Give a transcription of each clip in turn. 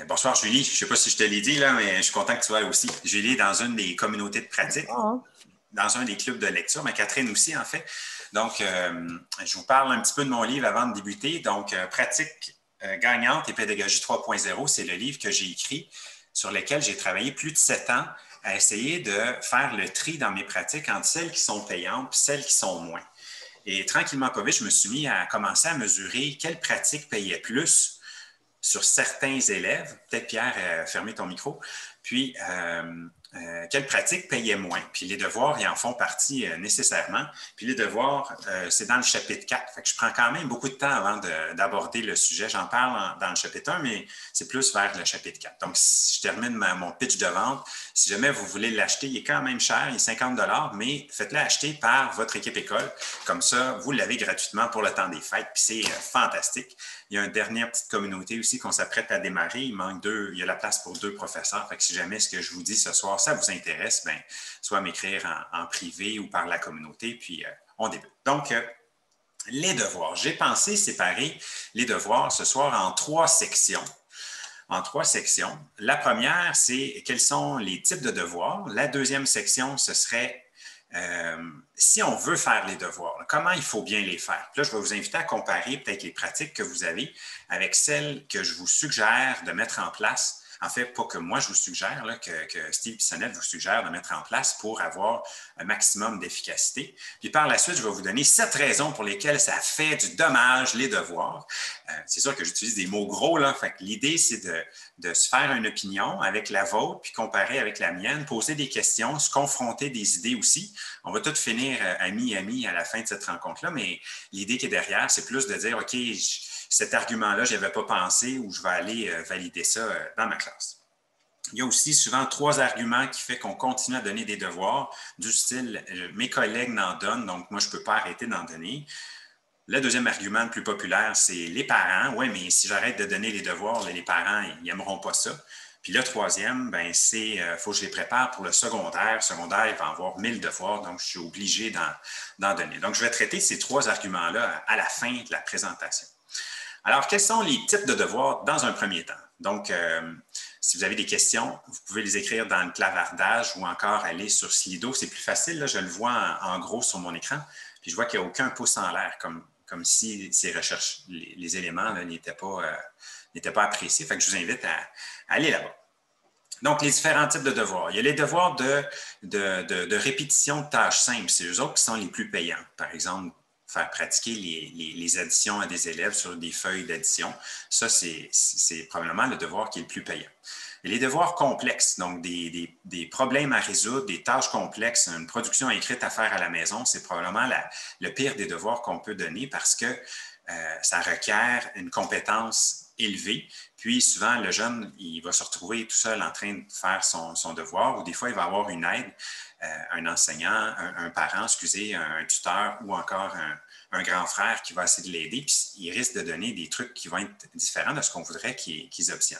Bonsoir Julie, je ne sais pas si je te l'ai dit là, mais je suis content que tu sois là aussi. Julie est dans une des communautés de pratique, Ah, dans un des clubs de lecture, mais Catherine aussi en fait. Donc, je vous parle un petit peu de mon livre avant de débuter. Donc, Pratique gagnante et pédagogie 3.0, c'est le livre que j'ai écrit sur lequel j'ai travaillé plus de 7 ans à essayer de faire le tri dans mes pratiques entre celles qui sont payantes et celles qui sont moins. Et tranquillement, pas vite, je me suis mis à commencer à mesurer quelles pratiques payaient plus sur certains élèves. Peut-être, Pierre, fermer ton micro. Puis, quelles pratiques payaient moins. Puis les devoirs, ils en font partie nécessairement. Puis les devoirs, c'est dans le chapitre 4. Fait que je prends quand même beaucoup de temps avant d'aborder le sujet. J'en parle dans le chapitre 1, mais c'est plus vers le chapitre 4. Donc, si je termine mon pitch de vente, si jamais vous voulez l'acheter, il est quand même cher, il est 50 mais faites-le acheter par votre équipe école. Comme ça, vous l'avez gratuitement pour le temps des fêtes. Puis c'est fantastique. Il y a une dernière petite communauté aussi qu'on s'apprête à démarrer. Il y a la place pour 2 professeurs. Fait que si jamais ce que je vous dis ce soir, ça vous intéresse, ben, soit m'écrire en privé ou par la communauté, puis on débute. Donc, les devoirs. J'ai pensé séparer les devoirs ce soir en 3 sections. La première, c'est quels sont les types de devoirs. La deuxième section, ce serait si on veut faire les devoirs, comment il faut bien les faire. Puis là, je vais vous inviter à comparer peut-être les pratiques que vous avez avec celles que je vous suggère de mettre en place. En fait, pas que moi je vous suggère, là, que Steve Bissonnette vous suggère de mettre en place pour avoir un maximum d'efficacité. Puis par la suite, je vais vous donner 7 raisons pour lesquelles ça fait du dommage les devoirs. C'est sûr que j'utilise des mots gros, là. Fait que l'idée, c'est de se faire une opinion avec la vôtre, puis comparer avec la mienne, poser des questions, se confronter des idées aussi. On va tous finir amis à la fin de cette rencontre-là, mais l'idée qui est derrière, c'est plus de dire, OK, cet argument-là, je n'y avais pas pensé ou je vais aller valider ça dans ma classe. Il y a aussi souvent 3 arguments qui font qu'on continue à donner des devoirs, du style mes collègues n'en donnent, donc moi, je ne peux pas arrêter d'en donner. Le deuxième argument le plus populaire, c'est les parents. Oui, mais si j'arrête de donner les devoirs, les parents, ils n'aimeront pas ça. Puis le troisième, ben, c'est faut que je les prépare pour le secondaire. Le secondaire, il va avoir 1000 devoirs, donc je suis obligé d'en donner. Donc, je vais traiter ces 3 arguments-là à la fin de la présentation. Alors, quels sont les types de devoirs dans un premier temps? Donc, si vous avez des questions, vous pouvez les écrire dans le clavardage ou encore aller sur Slido. C'est plus facile, là, je le vois en gros sur mon écran. Puis je vois qu'il n'y a aucun pouce en l'air, comme si ces recherches, les éléments n'étaient pas appréciés. Fait que je vous invite à aller là-bas. Donc, les différents types de devoirs. Il y a les devoirs de répétition de tâches simples. C'est eux autres qui sont les plus payants. Par exemple, faire pratiquer les additions à des élèves sur des feuilles d'addition. Ça, c'est probablement le devoir qui est le plus payant. Et les devoirs complexes, donc des problèmes à résoudre, des tâches complexes, une production écrite à faire à la maison, c'est probablement le pire des devoirs qu'on peut donner parce que ça requiert une compétence élevée. Puis souvent, le jeune, il va se retrouver tout seul en train de faire son devoir ou des fois, il va avoir une aide, un enseignant, un parent, excusez, un tuteur ou encore un grand frère qui va essayer de l'aider. Puis il risque de donner des trucs qui vont être différents de ce qu'on voudrait qu'ils obtiennent.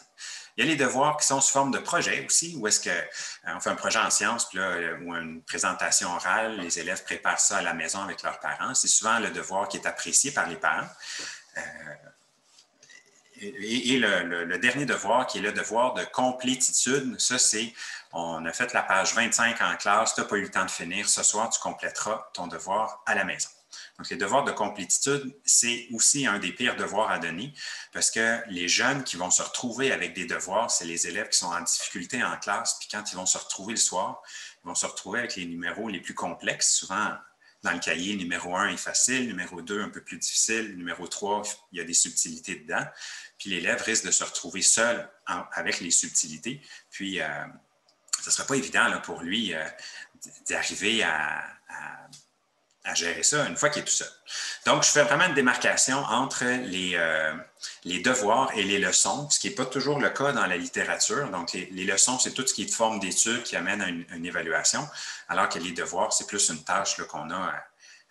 Il y a les devoirs qui sont sous forme de projet aussi, où est-ce qu'on fait un projet en sciences, puis là, ou une présentation orale, les élèves préparent ça à la maison avec leurs parents. C'est souvent le devoir qui est apprécié par les parents. Et le dernier devoir, qui est le devoir de complétitude, ça c'est, on a fait la page 25 en classe, tu n'as pas eu le temps de finir, ce soir tu compléteras ton devoir à la maison. Donc, les devoirs de complétitude, c'est aussi un des pires devoirs à donner parce que les jeunes qui vont se retrouver avec des devoirs, c'est les élèves qui sont en difficulté en classe, puis quand ils vont se retrouver le soir, ils vont se retrouver avec les numéros les plus complexes, souvent dans le cahier, numéro 1 est facile, numéro 2 un peu plus difficile, numéro 3, il y a des subtilités dedans. Puis l'élève risque de se retrouver seul avec les subtilités. Puis, ce ne sera pas évident là, pour lui d'arriver à gérer ça une fois qu'il est tout seul. Donc, je fais vraiment une démarcation entre les devoirs et les leçons, ce qui n'est pas toujours le cas dans la littérature. Donc, les leçons, c'est tout ce qui est de forme d'étude qui amène à une évaluation, alors que les devoirs, c'est plus une tâche qu'on a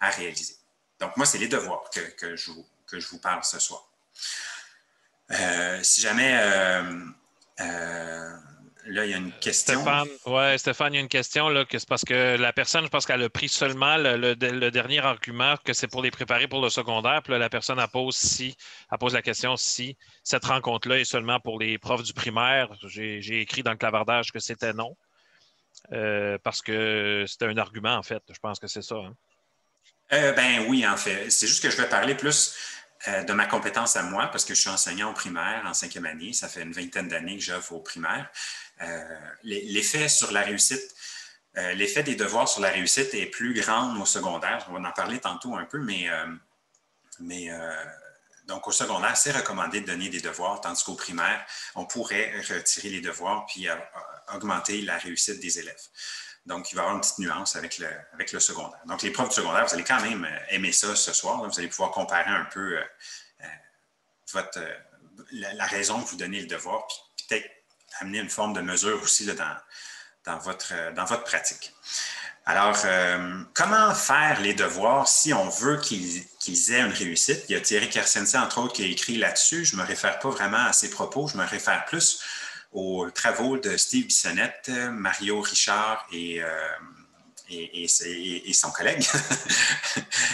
à réaliser. Donc, moi, c'est les devoirs que je vous parle ce soir. Si jamais là, il y a une question. Stéphane, ouais, Stéphane, il y a une question là, que c'est parce que la personne, je pense qu'elle a pris seulement le dernier argument que c'est pour les préparer pour le secondaire. Puis là, la personne elle pose la question si cette rencontre-là est seulement pour les profs du primaire. J'ai écrit dans le clavardage que c'était non, parce que c'était un argument en fait. Je pense que c'est ça, hein. Ben oui, en fait. C'est juste que je vais parler plus de ma compétence à moi, parce que je suis enseignant au primaire en 5e année. Ça fait une vingtaine d'années que j'offre au primaire. L'effet sur la réussite, l'effet des devoirs sur la réussite est plus grand au secondaire. On va en parler tantôt un peu, mais donc au secondaire, c'est recommandé de donner des devoirs, tandis qu'au primaire, on pourrait retirer les devoirs puis augmenter la réussite des élèves. Donc, il va y avoir une petite nuance avec le secondaire. Donc, les profs du secondaire, vous allez quand même aimer ça ce soir. Là. Vous allez pouvoir comparer un peu votre, la raison que vous donnez le devoir, puis peut-être amener une forme de mesure aussi là, dans votre pratique. Alors, comment faire les devoirs si on veut qu'ils aient une réussite? Il y a Thierry Kersensi, entre autres, qui a écrit là-dessus. Je ne me réfère pas vraiment à ses propos, je me réfère plus aux travaux de Steve Bissonnette, Mario Richard et son collègue.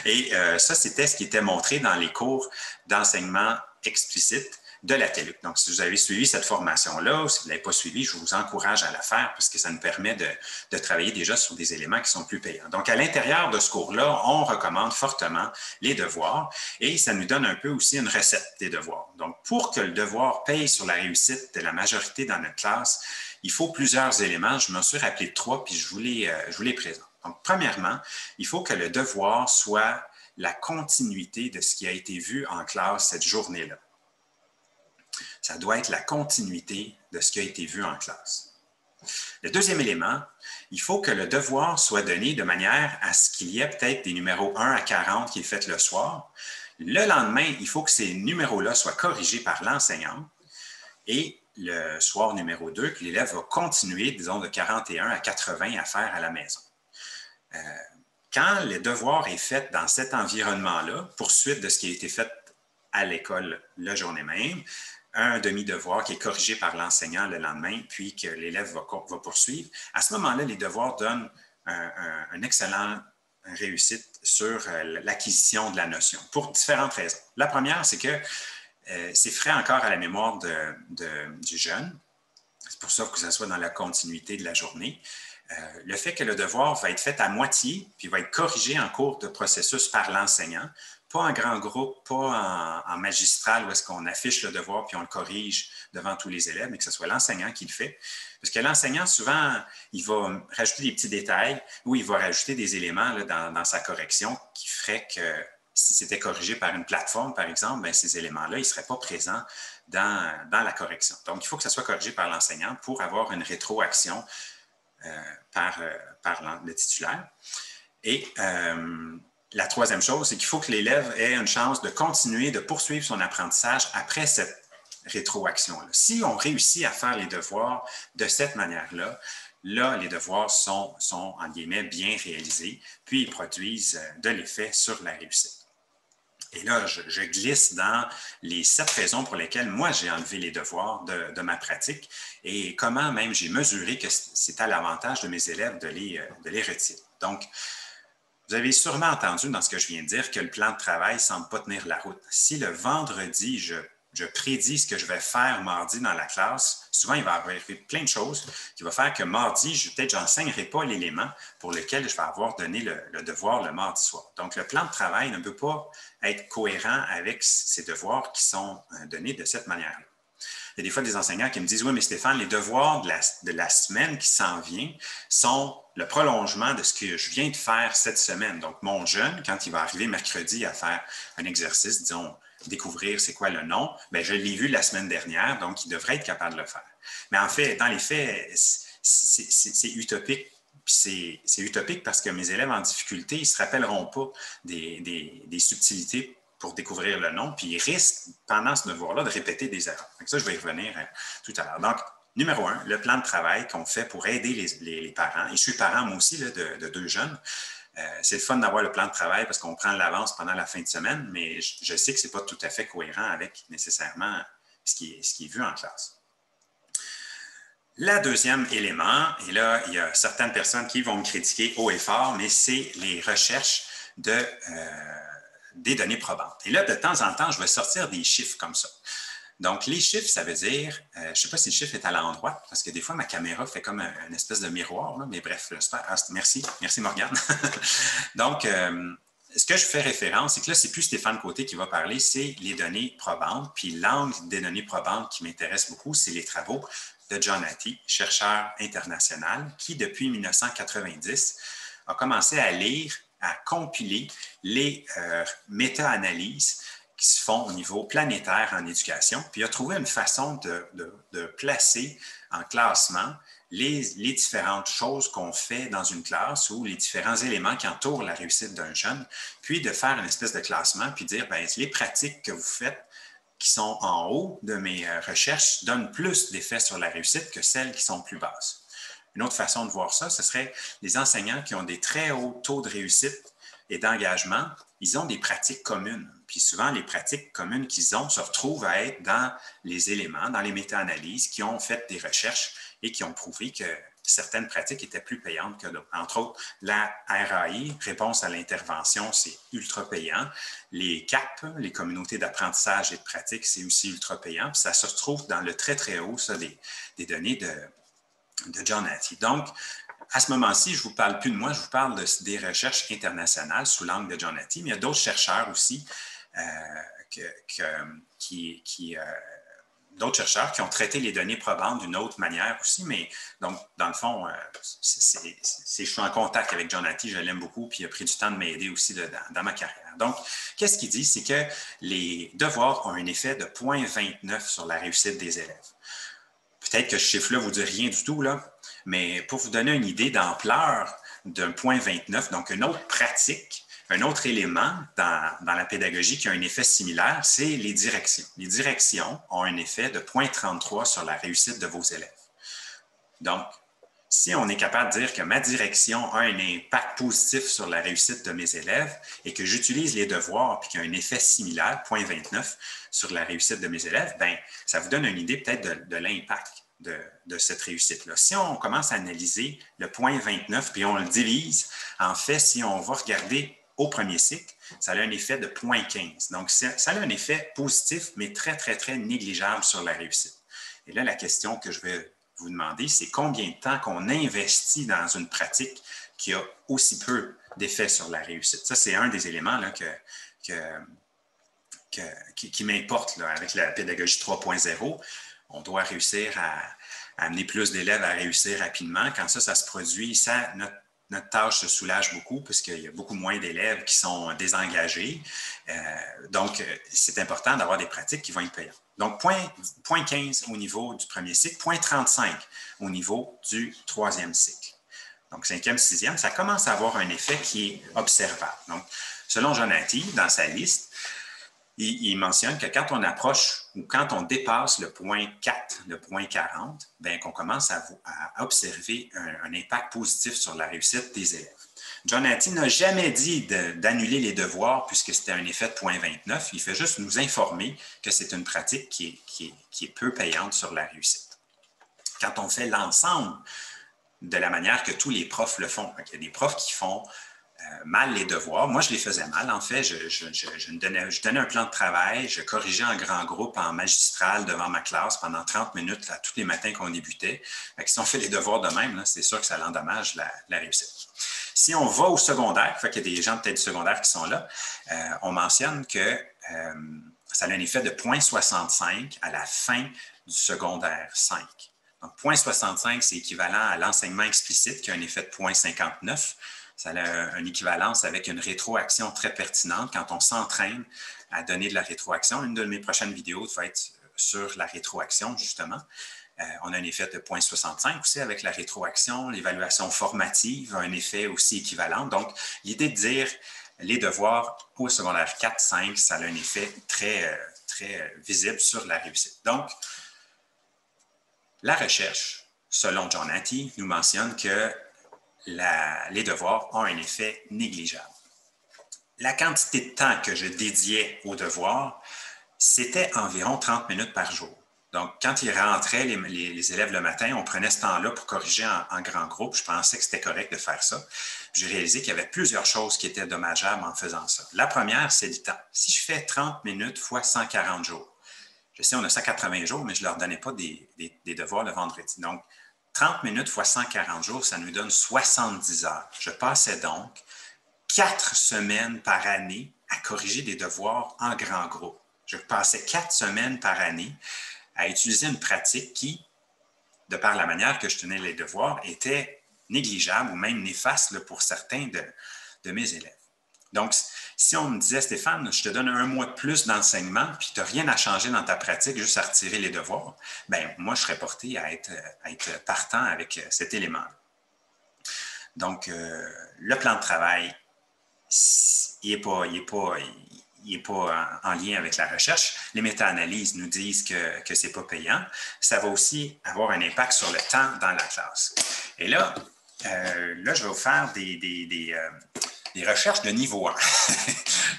Et ça, c'était ce qui était montré dans les cours d'enseignement explicite de la TELUC. Donc, si vous avez suivi cette formation-là ou si vous ne l'avez pas suivi, je vous encourage à la faire parce que ça nous permet de travailler déjà sur des éléments qui sont plus payants. Donc, à l'intérieur de ce cours-là, on recommande fortement les devoirs et ça nous donne un peu aussi une recette des devoirs. Donc, pour que le devoir paye sur la réussite de la majorité dans notre classe, il faut plusieurs éléments. Je m'en suis rappelé 3 puis je vous les présente. Donc, premièrement, il faut que le devoir soit la continuité de ce qui a été vu en classe cette journée-là. Ça doit être la continuité de ce qui a été vu en classe. Le deuxième élément, il faut que le devoir soit donné de manière à ce qu'il y ait peut-être des numéros 1 à 40 qui est fait le soir. Le lendemain, il faut que ces numéros-là soient corrigés par l'enseignant et le soir numéro 2, que l'élève va continuer, disons, de 41 à 80 à faire à la maison. Quand le devoir est fait dans cet environnement-là, poursuite de ce qui a été fait à l'école la journée même, un demi-devoir qui est corrigé par l'enseignant le lendemain, puis que l'élève va poursuivre. À ce moment-là, les devoirs donnent un excellent réussite sur l'acquisition de la notion, pour différentes raisons. La première, c'est que c'est frais encore à la mémoire du jeune. C'est pour ça que ça soit dans la continuité de la journée. Le fait que le devoir va être fait à moitié, puis va être corrigé en cours de processus par l'enseignant, pas en grand groupe, pas en magistral où est-ce qu'on affiche le devoir puis on le corrige devant tous les élèves, mais que ce soit l'enseignant qui le fait. Parce que l'enseignant, souvent, il va rajouter des petits détails ou il va rajouter des éléments là, dans sa correction qui ferait que si c'était corrigé par une plateforme, par exemple, bien, ces éléments-là, ils ne seraient pas présents dans la correction. Donc, il faut que ça soit corrigé par l'enseignant pour avoir une rétroaction par le titulaire. Et la troisième chose, c'est qu'il faut que l'élève ait une chance de continuer, de poursuivre son apprentissage après cette rétroaction-là. Si on réussit à faire les devoirs de cette manière-là, là, les devoirs sont en guillemets, bien réalisés, puis ils produisent de l'effet sur la réussite. Et là, je glisse dans les 7 raisons pour lesquelles moi, j'ai enlevé les devoirs de ma pratique et comment même j'ai mesuré que c'est à l'avantage de mes élèves de les retirer. Donc, vous avez sûrement entendu dans ce que je viens de dire que le plan de travail ne semble pas tenir la route. Si le vendredi, je prédis ce que je vais faire mardi dans la classe, souvent, il va y avoir plein de choses qui vont faire que mardi, peut-être, je n'enseignerai pas l'élément pour lequel je vais avoir donné le devoir le mardi soir. Donc, le plan de travail ne peut pas être cohérent avec ces devoirs qui sont donnés de cette manière-là. Il y a des fois des enseignants qui me disent « Oui, mais Stéphane, les devoirs de la semaine qui s'en vient sont le prolongement de ce que je viens de faire cette semaine. » Donc, mon jeune, quand il va arriver mercredi à faire un exercice, disons, découvrir c'est quoi le nom, bien, je l'ai vu la semaine dernière, donc il devrait être capable de le faire. Mais en fait, dans les faits, c'est utopique. C'est utopique parce que mes élèves en difficulté, ils ne se rappelleront pas des subtilités pour découvrir le nom, puis ils risquent, pendant ce devoir-là, de répéter des erreurs. Donc ça, je vais y revenir tout à l'heure. Donc, numéro 1, le plan de travail qu'on fait pour aider les parents. Et je suis parent, moi aussi, là, de 2 jeunes. C'est le fun d'avoir le plan de travail parce qu'on prend l'avance pendant la fin de semaine, mais je sais que ce n'est pas tout à fait cohérent avec nécessairement ce qui est vu en classe. Le deuxième élément, et là, il y a certaines personnes qui vont me critiquer haut et fort, mais c'est les recherches des données probantes. Et là, de temps en temps, je vais sortir des chiffres comme ça. Donc, les chiffres, ça veut dire, je ne sais pas si le chiffre est à l'endroit, parce que des fois, ma caméra fait comme une espèce de miroir, là, mais bref, j'espère. Ah, merci Morgane. Donc, ce que je fais référence, c'est que là, c'est plus Stéphane Côté qui va parler, c'est les données probantes. Puis l'angle des données probantes qui m'intéresse beaucoup, c'est les travaux de John Hattie, chercheur international, qui, depuis 1990, a commencé à lire, à compiler les méta-analyses qui se font au niveau planétaire en éducation, puis il a trouvé une façon de placer en classement les différentes choses qu'on fait dans une classe ou les différents éléments qui entourent la réussite d'un jeune, puis de faire une espèce de classement, puis dire, bien, les pratiques que vous faites qui sont en haut de mes recherches donnent plus d'effets sur la réussite que celles qui sont plus basses. Une autre façon de voir ça, ce serait les enseignants qui ont des très hauts taux de réussite et d'engagement, ils ont des pratiques communes. Puis souvent, les pratiques communes qu'ils ont se retrouvent à être dans les éléments, dans les méta-analyses qui ont fait des recherches et qui ont prouvé que certaines pratiques étaient plus payantes que d'autres. Entre autres, la RAI, réponse à l'intervention, c'est ultra payant. Les CAP, les communautés d'apprentissage et de pratique, c'est aussi ultra payant. Puis ça se retrouve dans le très, très haut, ça, des données de John Hattie. Donc, à ce moment-ci, je ne vous parle plus de moi, je vous parle des recherches internationales sous l'angle de John Hattie, mais il y a d'autres chercheurs aussi d'autres chercheurs qui ont traité les données probantes d'une autre manière aussi, mais donc, dans le fond, je suis en contact avec John Hattie, je l'aime beaucoup, puis il a pris du temps de m'aider aussi dans ma carrière. Donc, qu'est-ce qu'il dit? C'est que les devoirs ont un effet de 0,29 sur la réussite des élèves. Peut-être que ce chiffre-là ne vous dit rien du tout, là, mais pour vous donner une idée d'ampleur d'un 0,29, donc une autre pratique, un autre élément dans la pédagogie qui a un effet similaire, c'est les directions. Les directions ont un effet de 0,33 sur la réussite de vos élèves. Donc, si on est capable de dire que ma direction a un impact positif sur la réussite de mes élèves et que j'utilise les devoirs et qu'il y a un effet similaire, 0,29, sur la réussite de mes élèves, bien, ça vous donne une idée peut-être de l'impact de cette réussite-là. Si on commence à analyser le 0,29 puis on le divise, en fait, si on va regarder au premier cycle, ça a un effet de 0,15. Donc, ça a un effet positif, mais très, très, très négligeable sur la réussite. Et là, la question que je vais vous demander, c'est combien de temps qu'on investit dans une pratique qui a aussi peu d'effet sur la réussite. Ça, c'est un des éléments là, qui m'importe avec la pédagogie 3.0. On doit réussir à amener plus d'élèves à réussir rapidement. Quand ça se produit, notre tâche se soulage beaucoup puisqu'il y a beaucoup moins d'élèves qui sont désengagés. Donc, c'est important d'avoir des pratiques qui vont être payantes. Donc, 0,15 au niveau du premier cycle, 0,35 au niveau du troisième cycle. Donc, cinquième, sixième, ça commence à avoir un effet qui est observable. Donc, selon John Hattie, dans sa liste, il mentionne que quand on approche ou quand on dépasse le 0,4, le 0,40, bien qu'on commence à observer un impact positif sur la réussite des élèves. John Hattie n'a jamais dit d'annuler les devoirs puisque c'était un effet de 0,29. Il fait juste nous informer que c'est une pratique qui est peu payante sur la réussite. Quand on fait l'ensemble de la manière que tous les profs le font, il y a des profs qui font mal les devoirs. Moi, je les faisais mal. En fait, je donnais un plan de travail, je corrigeais en grand groupe, en magistral devant ma classe pendant 30 minutes là, tous les matins qu'on débutait. Si on fait les devoirs de même, c'est sûr que ça endommage la réussite. Si on va au secondaire, il y a des gens peut-être du secondaire qui sont là, on mentionne que ça a un effet de 0,65 à la fin du secondaire 5. Donc, 0,65, c'est équivalent à l'enseignement explicite qui a un effet de 0,59. Ça a une équivalence avec une rétroaction très pertinente quand on s'entraîne à donner de la rétroaction. Une de mes prochaines vidéos va être sur la rétroaction, justement. On a un effet de 0,65 aussi avec la rétroaction. L'évaluation formative a un effet aussi équivalent. Donc, l'idée de dire les devoirs au secondaire 4, 5, ça a un effet très, très visible sur la réussite. Donc, la recherche, selon John Hattie, nous mentionne que les devoirs ont un effet négligeable. La quantité de temps que je dédiais aux devoirs, c'était environ 30 minutes par jour. Donc, quand ils rentraient, les élèves le matin, on prenait ce temps-là pour corriger en grand groupe. Je pensais que c'était correct de faire ça. J'ai réalisé qu'il y avait plusieurs choses qui étaient dommageables en faisant ça. La première, c'est le temps. Si je fais 30 minutes fois 140 jours, je sais, on a 180 jours, mais je ne leur donnais pas des devoirs le vendredi. Donc, 30 minutes fois 140 jours, ça nous donne 70 heures. Je passais donc 4 semaines par année à corriger des devoirs en grand groupe. Je passais 4 semaines par année à utiliser une pratique qui, de par la manière que je tenais les devoirs, était négligeable ou même néfaste là, pour certains de mes élèves. Donc, si on me disait, Stéphane, je te donne 1 mois de plus d'enseignement, puis tu n'as rien à changer dans ta pratique, juste à retirer les devoirs, bien, moi, je serais porté à être partant avec cet élément. Donc, le plan de travail, il n'est pas en lien avec la recherche. Les méta-analyses nous disent que ce n'est pas payant. Ça va aussi avoir un impact sur le temps dans la classe. Et là, je vais vous faire des recherches de niveau 1.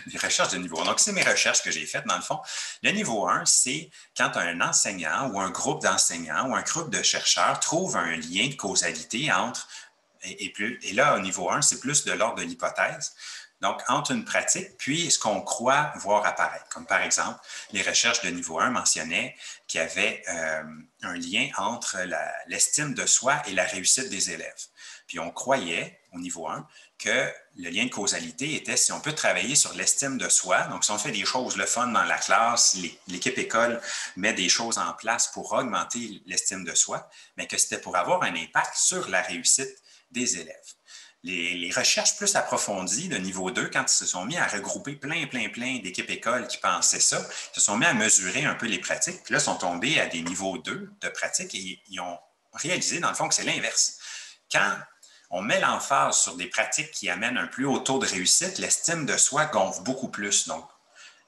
Des recherches de niveau 1. Donc, c'est mes recherches que j'ai faites, dans le fond. Le niveau 1, c'est quand un enseignant ou un groupe d'enseignants ou un groupe de chercheurs trouve un lien de causalité entre, et là, au niveau 1, c'est plus de l'ordre de l'hypothèse. Donc, entre une pratique, puis ce qu'on croit voir apparaître. Comme par exemple, les recherches de niveau 1 mentionnaient qu'il y avait un lien entre l'estime de soi et la réussite des élèves. Puis on croyait, au niveau 1, que le lien de causalité était si on peut travailler sur l'estime de soi. Donc, si on fait des choses le fun dans la classe, l'équipe école met des choses en place pour augmenter l'estime de soi, mais que c'était pour avoir un impact sur la réussite des élèves. Les recherches plus approfondies de niveau 2, quand ils se sont mis à regrouper plein d'équipes écoles qui pensaient ça, ils se sont mis à mesurer un peu les pratiques, puis là, ils sont tombés à des niveaux 2 de pratiques et ils ont réalisé, dans le fond, que c'est l'inverse. Quand on met l'emphase sur des pratiques qui amènent un plus haut taux de réussite, l'estime de soi gonfle beaucoup plus. Donc,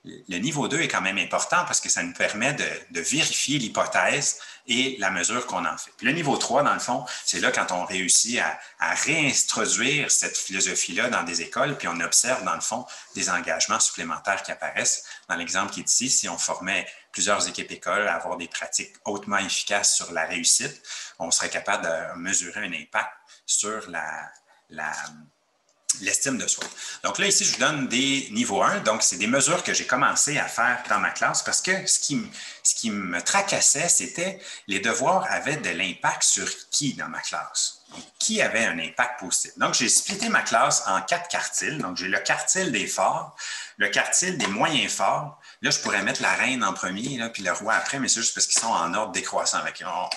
le niveau 2 est quand même important parce que ça nous permet de vérifier l'hypothèse et la mesure qu'on en fait. Puis le niveau 3, dans le fond, c'est là quand on réussit à réintroduire cette philosophie-là dans des écoles, puis on observe, dans le fond, des engagements supplémentaires qui apparaissent. Dans l'exemple qui est ici, si on formait plusieurs équipes écoles à avoir des pratiques hautement efficaces sur la réussite, on serait capable de mesurer un impact sur l'estime de soi. Donc là, ici, je vous donne des niveaux 1. Donc, c'est des mesures que j'ai commencé à faire dans ma classe parce que ce qui me tracassait, c'était les devoirs avaient de l'impact sur qui dans ma classe? Donc, qui avait un impact positif? Donc, j'ai splitté ma classe en 4 quartiles. Donc, j'ai le quartile des forts, le quartile des moyens forts. Là, je pourrais mettre la reine en premier, là, puis le roi après, mais c'est juste parce qu'ils sont en ordre décroissant.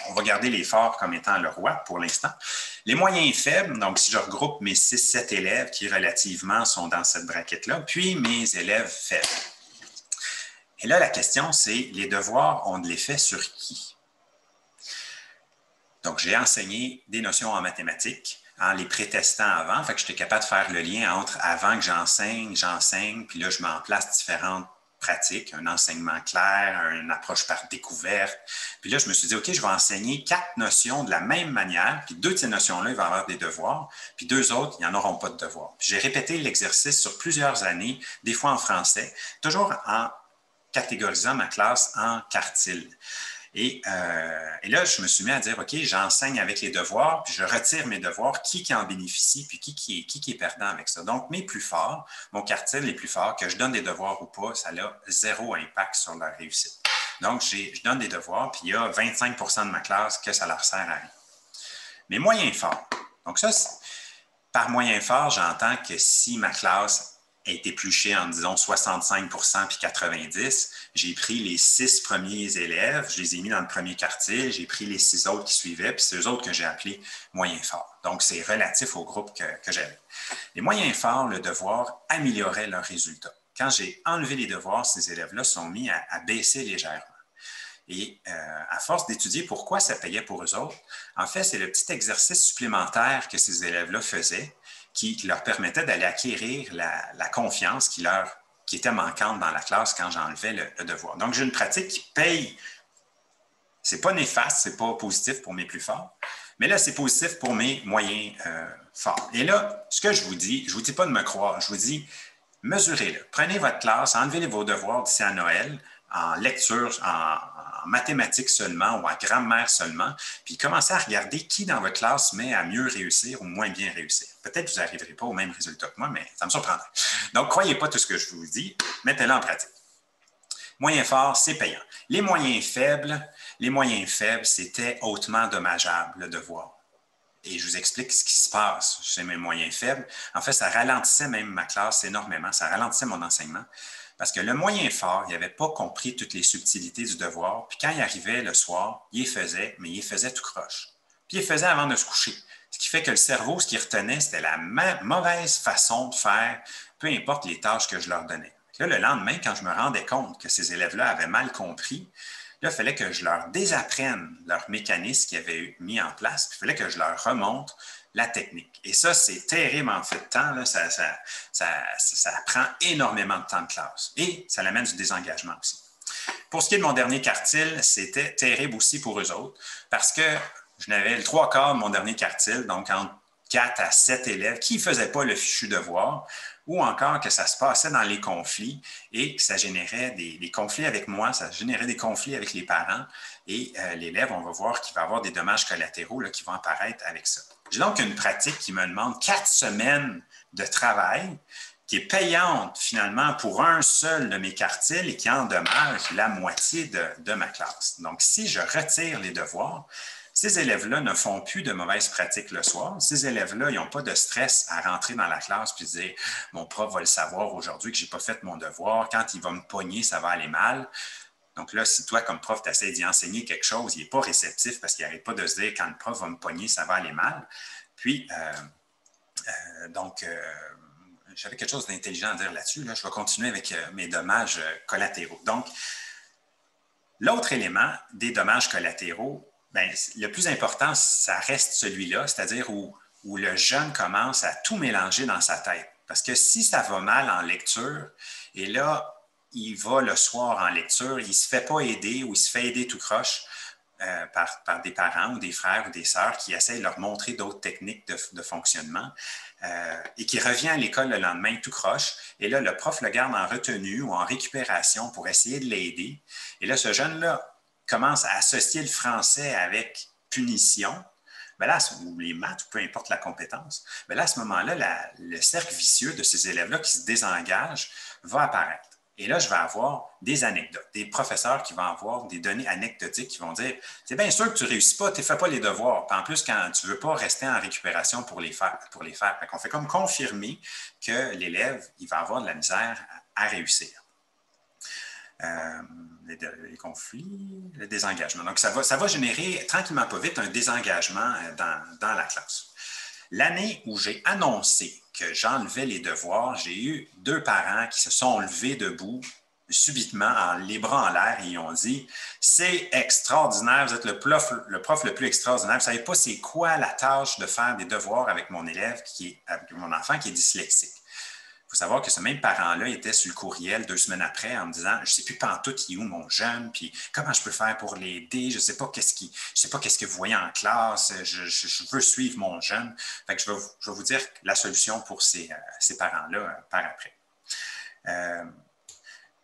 On va garder les forts comme étant le roi pour l'instant. Les moyens faibles, donc si je regroupe mes 6-7 élèves qui relativement sont dans cette braquette-là, puis mes élèves faibles. Et là, la question, c'est les devoirs ont de l'effet sur qui? Donc, j'ai enseigné des notions en mathématiques en les prétestant avant, fait que j'étais capable de faire le lien entre avant que j'enseigne, puis là, je mets en place différentes pratiques, un enseignement clair, une approche par découverte. Puis là, je me suis dit, OK, je vais enseigner 4 notions de la même manière, puis 2 de ces notions-là, il va y avoir des devoirs, puis 2 autres, ils n'en auront pas de devoirs. Puis j'ai répété l'exercice sur plusieurs années, des fois en français, toujours en catégorisant ma classe en quartiles. Et là, je me suis mis à dire, OK, j'enseigne avec les devoirs, puis je retire mes devoirs, qui en bénéficie, puis qui est perdant avec ça. Donc, mes plus forts, mon quartile les plus forts, que je donne des devoirs ou pas, ça a 0 impact sur leur réussite. Donc, je donne des devoirs, puis il y a 25 % de ma classe que ça leur sert à rien. Mes moyens forts. Donc, ça, par moyen fort, j'entends que si ma classe est épluchée en, disons, 65 % puis 90, j'ai pris les 6 premiers élèves, je les ai mis dans le premier quartile, j'ai pris les 6 autres qui suivaient, puis c'est eux autres que j'ai appelés moyens forts. Donc, c'est relatif au groupe que j'avais. Les moyens forts, le devoir améliorait leurs résultats. Quand j'ai enlevé les devoirs, ces élèves-là sont mis à baisser légèrement. Et à force d'étudier pourquoi ça payait pour eux autres, en fait, c'est le petit exercice supplémentaire que ces élèves-là faisaient qui leur permettait d'aller acquérir la confiance qui était manquante dans la classe quand j'enlevais le devoir. Donc, j'ai une pratique qui paye. Ce n'est pas néfaste, ce n'est pas positif pour mes plus forts, mais là, c'est positif pour mes moyens forts. Et là, ce que je vous dis pas de me croire, je vous dis, mesurez-le. Prenez votre classe, enlevez vos devoirs d'ici à Noël en lecture, en en mathématiques seulement ou en grammaire seulement, puis commencez à regarder qui dans votre classe met à mieux réussir ou moins bien réussir. Peut-être que vous n'arriverez pas au même résultat que moi, mais ça me surprendrait. Donc, croyez pas tout ce que je vous dis, mettez-le en pratique. Moyens forts, c'est payant. Les moyens faibles, c'était hautement dommageable, le devoir. Et je vous explique ce qui se passe chez mes moyens faibles. En fait, ça ralentissait même ma classe énormément, ça ralentissait mon enseignement. Parce que le moyen fort, il n'avait pas compris toutes les subtilités du devoir. Puis quand il arrivait le soir, il les faisait, mais il les faisait tout croche. Puis il les faisait avant de se coucher. Ce qui fait que le cerveau, ce qu'il retenait, c'était la mauvaise façon de faire, peu importe les tâches que je leur donnais. Là, le lendemain, quand je me rendais compte que ces élèves-là avaient mal compris, là, il fallait que je leur désapprenne leur mécanisme qu'ils avaient mis en place. Il fallait que je leur remonte la technique. Et ça, c'est terrible en fait de temps. Là. Ça prend énormément de temps de classe. Et ça amène du désengagement aussi. Pour ce qui est de mon dernier quartile, c'était terrible aussi pour eux autres parce que je n'avais le 3/4 de mon dernier quartile, donc entre 4 à 7 élèves qui ne faisaient pas le fichu devoir, ou encore que ça se passait dans les conflits et que ça générait des conflits avec moi, ça générait des conflits avec les parents et l'élève, on va voir qu'il va avoir des dommages collatéraux là, qui vont apparaître avec ça. J'ai donc une pratique qui me demande 4 semaines de travail qui est payante finalement pour un seul de mes quartiles et qui endommage la moitié de ma classe. Donc, si je retire les devoirs, ces élèves-là ne font plus de mauvaises pratiques le soir. Ces élèves-là, ils n'ont pas de stress à rentrer dans la classe et dire « Mon prof va le savoir aujourd'hui que je n'ai pas fait mon devoir. Quand il va me pogner, ça va aller mal. » Donc là, si toi, comme prof, tu essaies d'y enseigner quelque chose, il n'est pas réceptif parce qu'il n'arrête pas de se dire « Quand le prof va me pogner, ça va aller mal. » Puis, j'avais quelque chose d'intelligent à dire là-dessus. Là. Je vais continuer avec mes dommages collatéraux. Donc, l'autre élément des dommages collatéraux, bien, le plus important, ça reste celui-là, c'est-à-dire où le jeune commence à tout mélanger dans sa tête. Parce que si ça va mal en lecture, et là, il va le soir en lecture, il ne se fait pas aider ou il se fait aider tout croche par des parents ou des frères ou des sœurs qui essaient de leur montrer d'autres techniques de fonctionnement et qui revient à l'école le lendemain tout croche. Et là, le prof le garde en retenue ou en récupération pour essayer de l'aider. Et là, ce jeune-là commence à associer le français avec punition, bien là, ou les maths, ou peu importe la compétence, bien là, à ce moment-là, le cercle vicieux de ces élèves-là qui se désengagent va apparaître. Et là, je vais avoir des anecdotes, des professeurs qui vont avoir des données anecdotiques qui vont dire « C'est bien sûr que tu ne réussis pas, tu ne fais pas les devoirs. Puis en plus, quand tu ne veux pas rester en récupération pour les faire. Fait qu'on fait comme confirmer que l'élève, il va avoir de la misère à réussir. Les conflits, le désengagement. Donc, ça va générer tranquillement pas vite un désengagement dans la classe. L'année où j'ai annoncé que j'enlevais les devoirs, j'ai eu 2 parents qui se sont levés debout subitement, les bras en l'air, et ils ont dit « C'est extraordinaire, vous êtes le prof le plus extraordinaire. Vous ne savez pas c'est quoi la tâche de faire des devoirs avec mon élève, avec mon enfant qui est dyslexique. » Il faut savoir que ce même parent-là était sur le courriel 2 semaines après en me disant « Je ne sais plus pantoute qui est où mon jeune, puis comment je peux faire pour l'aider, je ne sais pas qu'est-ce que vous voyez en classe, je veux suivre mon jeune. » Fait que je vais vous dire la solution pour ces parents-là par après.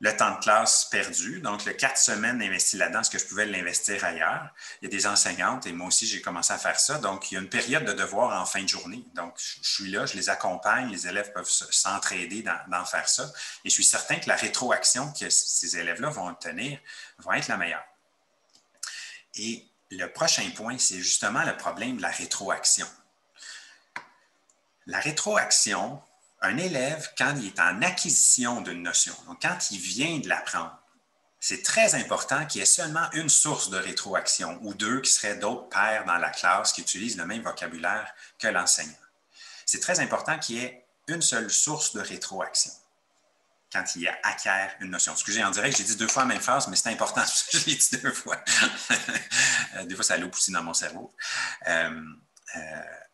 Le temps de classe perdu, donc le 4 semaines investi là-dedans, est-ce que je pouvais l'investir ailleurs? Il y a des enseignantes, et moi aussi, j'ai commencé à faire ça. Donc, il y a une période de devoir en fin de journée. Donc, je suis là, je les accompagne, les élèves peuvent s'entraider dans faire ça. Et je suis certain que la rétroaction que ces élèves-là vont obtenir va être la meilleure. Et le prochain point, c'est justement le problème de la rétroaction. La rétroaction, un élève, quand il est en acquisition d'une notion, donc quand il vient de l'apprendre, c'est très important qu'il y ait seulement une source de rétroaction ou 2 qui seraient d'autres pairs dans la classe qui utilisent le même vocabulaire que l'enseignant. C'est très important qu'il y ait une seule source de rétroaction quand il acquiert une notion. Excusez, en direct, j'ai dit 2 fois la même phrase, mais c'est important parce que je l'ai dit 2 fois. Des fois, ça loupe aussi dans mon cerveau.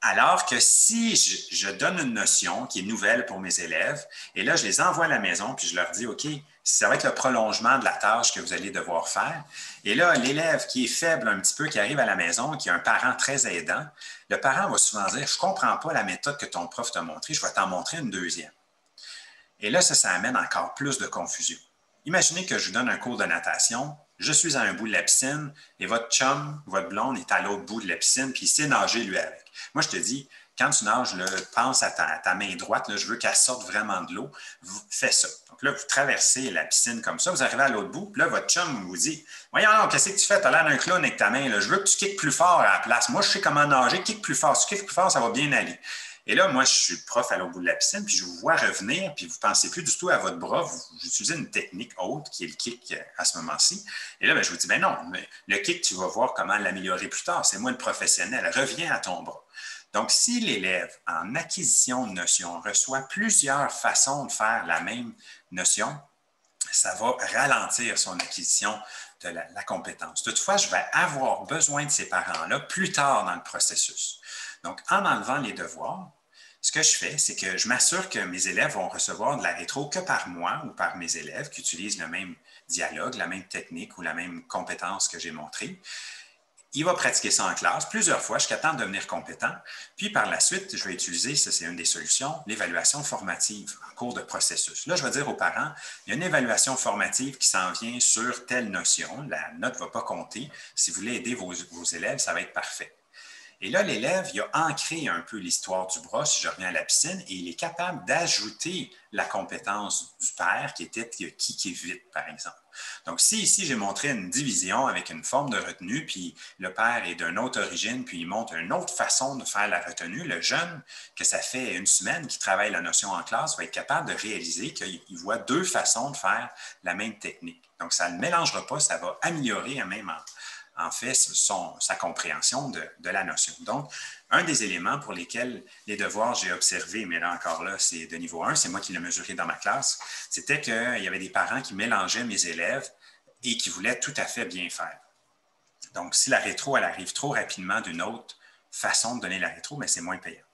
Alors que si je donne une notion qui est nouvelle pour mes élèves, et là, je les envoie à la maison, puis je leur dis, OK, ça va être le prolongement de la tâche que vous allez devoir faire. Et là, l'élève qui est faible un petit peu, qui arrive à la maison, qui a un parent très aidant, le parent va souvent dire, je ne comprends pas la méthode que ton prof t'a montrée, je vais t'en montrer une deuxième. Et là, ça amène encore plus de confusion. Imaginez que je vous donne un cours de natation, je suis à un bout de la piscine et votre chum, votre blonde est à l'autre bout de la piscine, puis il sait nager lui avec. Moi, je te dis, quand tu nages, là, pense à ta main droite, là, je veux qu'elle sorte vraiment de l'eau, fais ça. Donc là, vous traversez la piscine comme ça, vous arrivez à l'autre bout, puis là, votre chum vous dit, voyons, non, qu'est-ce que tu fais? Tu as l'air d'un clown avec ta main, là. Je veux que tu kicks plus fort à la place. Moi, je sais comment nager, kick plus fort. Si tu kicks plus fort, ça va bien aller. Et là, moi, je suis prof à l'autre bout de la piscine, puis je vous vois revenir, puis vous ne pensez plus du tout à votre bras, vous utilisez une technique haute qui est le kick à ce moment-ci. Et là, je vous dis, ben non, mais le kick, tu vas voir comment l'améliorer plus tard. C'est moi le professionnel. Reviens à ton bras. Donc, si l'élève, en acquisition de notion, reçoit plusieurs façons de faire la même notion, ça va ralentir son acquisition de la compétence. Toutefois, je vais avoir besoin de ces parents-là plus tard dans le processus. Donc, en enlevant les devoirs, ce que je fais, c'est que je m'assure que mes élèves vont recevoir de la rétro que par moi ou par mes élèves qui utilisent le même dialogue, la même technique ou la même compétence que j'ai montrée. Il va pratiquer ça en classe plusieurs fois jusqu'à temps de devenir compétent. Puis par la suite, je vais utiliser, ça c'est une des solutions, l'évaluation formative en cours de processus. Là, je vais dire aux parents, il y a une évaluation formative qui s'en vient sur telle notion. La note ne va pas compter. Si vous voulez aider vos élèves, ça va être parfait. Et là, l'élève, il a ancré un peu l'histoire du bras, si je reviens à la piscine, et il est capable d'ajouter la compétence du père qui était qui vite, par exemple. Donc, si ici, j'ai montré une division avec une forme de retenue, puis le père est d'une autre origine, puis il montre une autre façon de faire la retenue, le jeune, que ça fait une semaine qu'il travaille la notion en classe, va être capable de réaliser qu'il voit deux façons de faire la même technique. Donc, ça ne mélangera pas, ça va améliorer même en fait sa compréhension de la notion. Donc, un des éléments pour lesquels les devoirs, j'ai observé, mais là encore là, c'est de niveau 1, c'est moi qui l'ai mesuré dans ma classe, c'était qu'il y avait des parents qui mélangeaient mes élèves et qui voulaient tout à fait bien faire. Donc, si la rétro, elle arrive trop rapidement d'une autre façon de donner la rétro, mais c'est moins payant.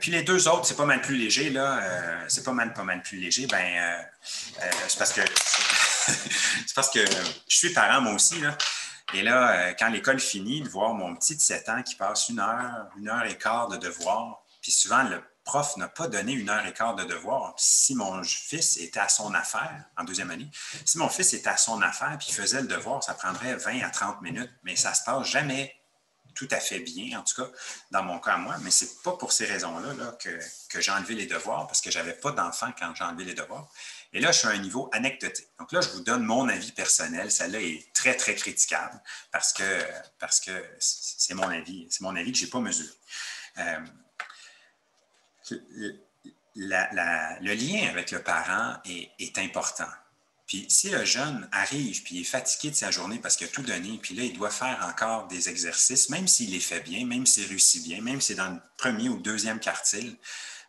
Puis les deux autres, c'est pas mal plus léger, là. C'est pas mal plus léger. C'est parce que c'est parce que je suis parent, moi aussi, là. Et là, quand l'école finit, de voir mon petit de 7 ans qui passe une heure et quart de devoir, puis souvent, le prof n'a pas donné une heure et quart de devoir. Si mon fils était à son affaire, en deuxième année, si mon fils était à son affaire puis il faisait le devoir, ça prendrait 20 à 30 minutes, mais ça se passe jamais tout à fait bien, en tout cas, dans mon cas à moi, mais ce n'est pas pour ces raisons-là là, que j'ai enlevé les devoirs, parce que je n'avais pas d'enfant quand j'ai enlevé les devoirs. Et là, je suis à un niveau anecdotique. Donc là, je vous donne mon avis personnel. Celle-là est très, très critiquable parce que c'est mon avis que je n'ai pas mesuré. Le lien avec le parent est important. Puis si le jeune arrive puis il est fatigué de sa journée parce qu'il a tout donné, puis là, il doit faire encore des exercices, même s'il les fait bien, même s'il réussit bien, même si c'est dans le premier ou deuxième quartile,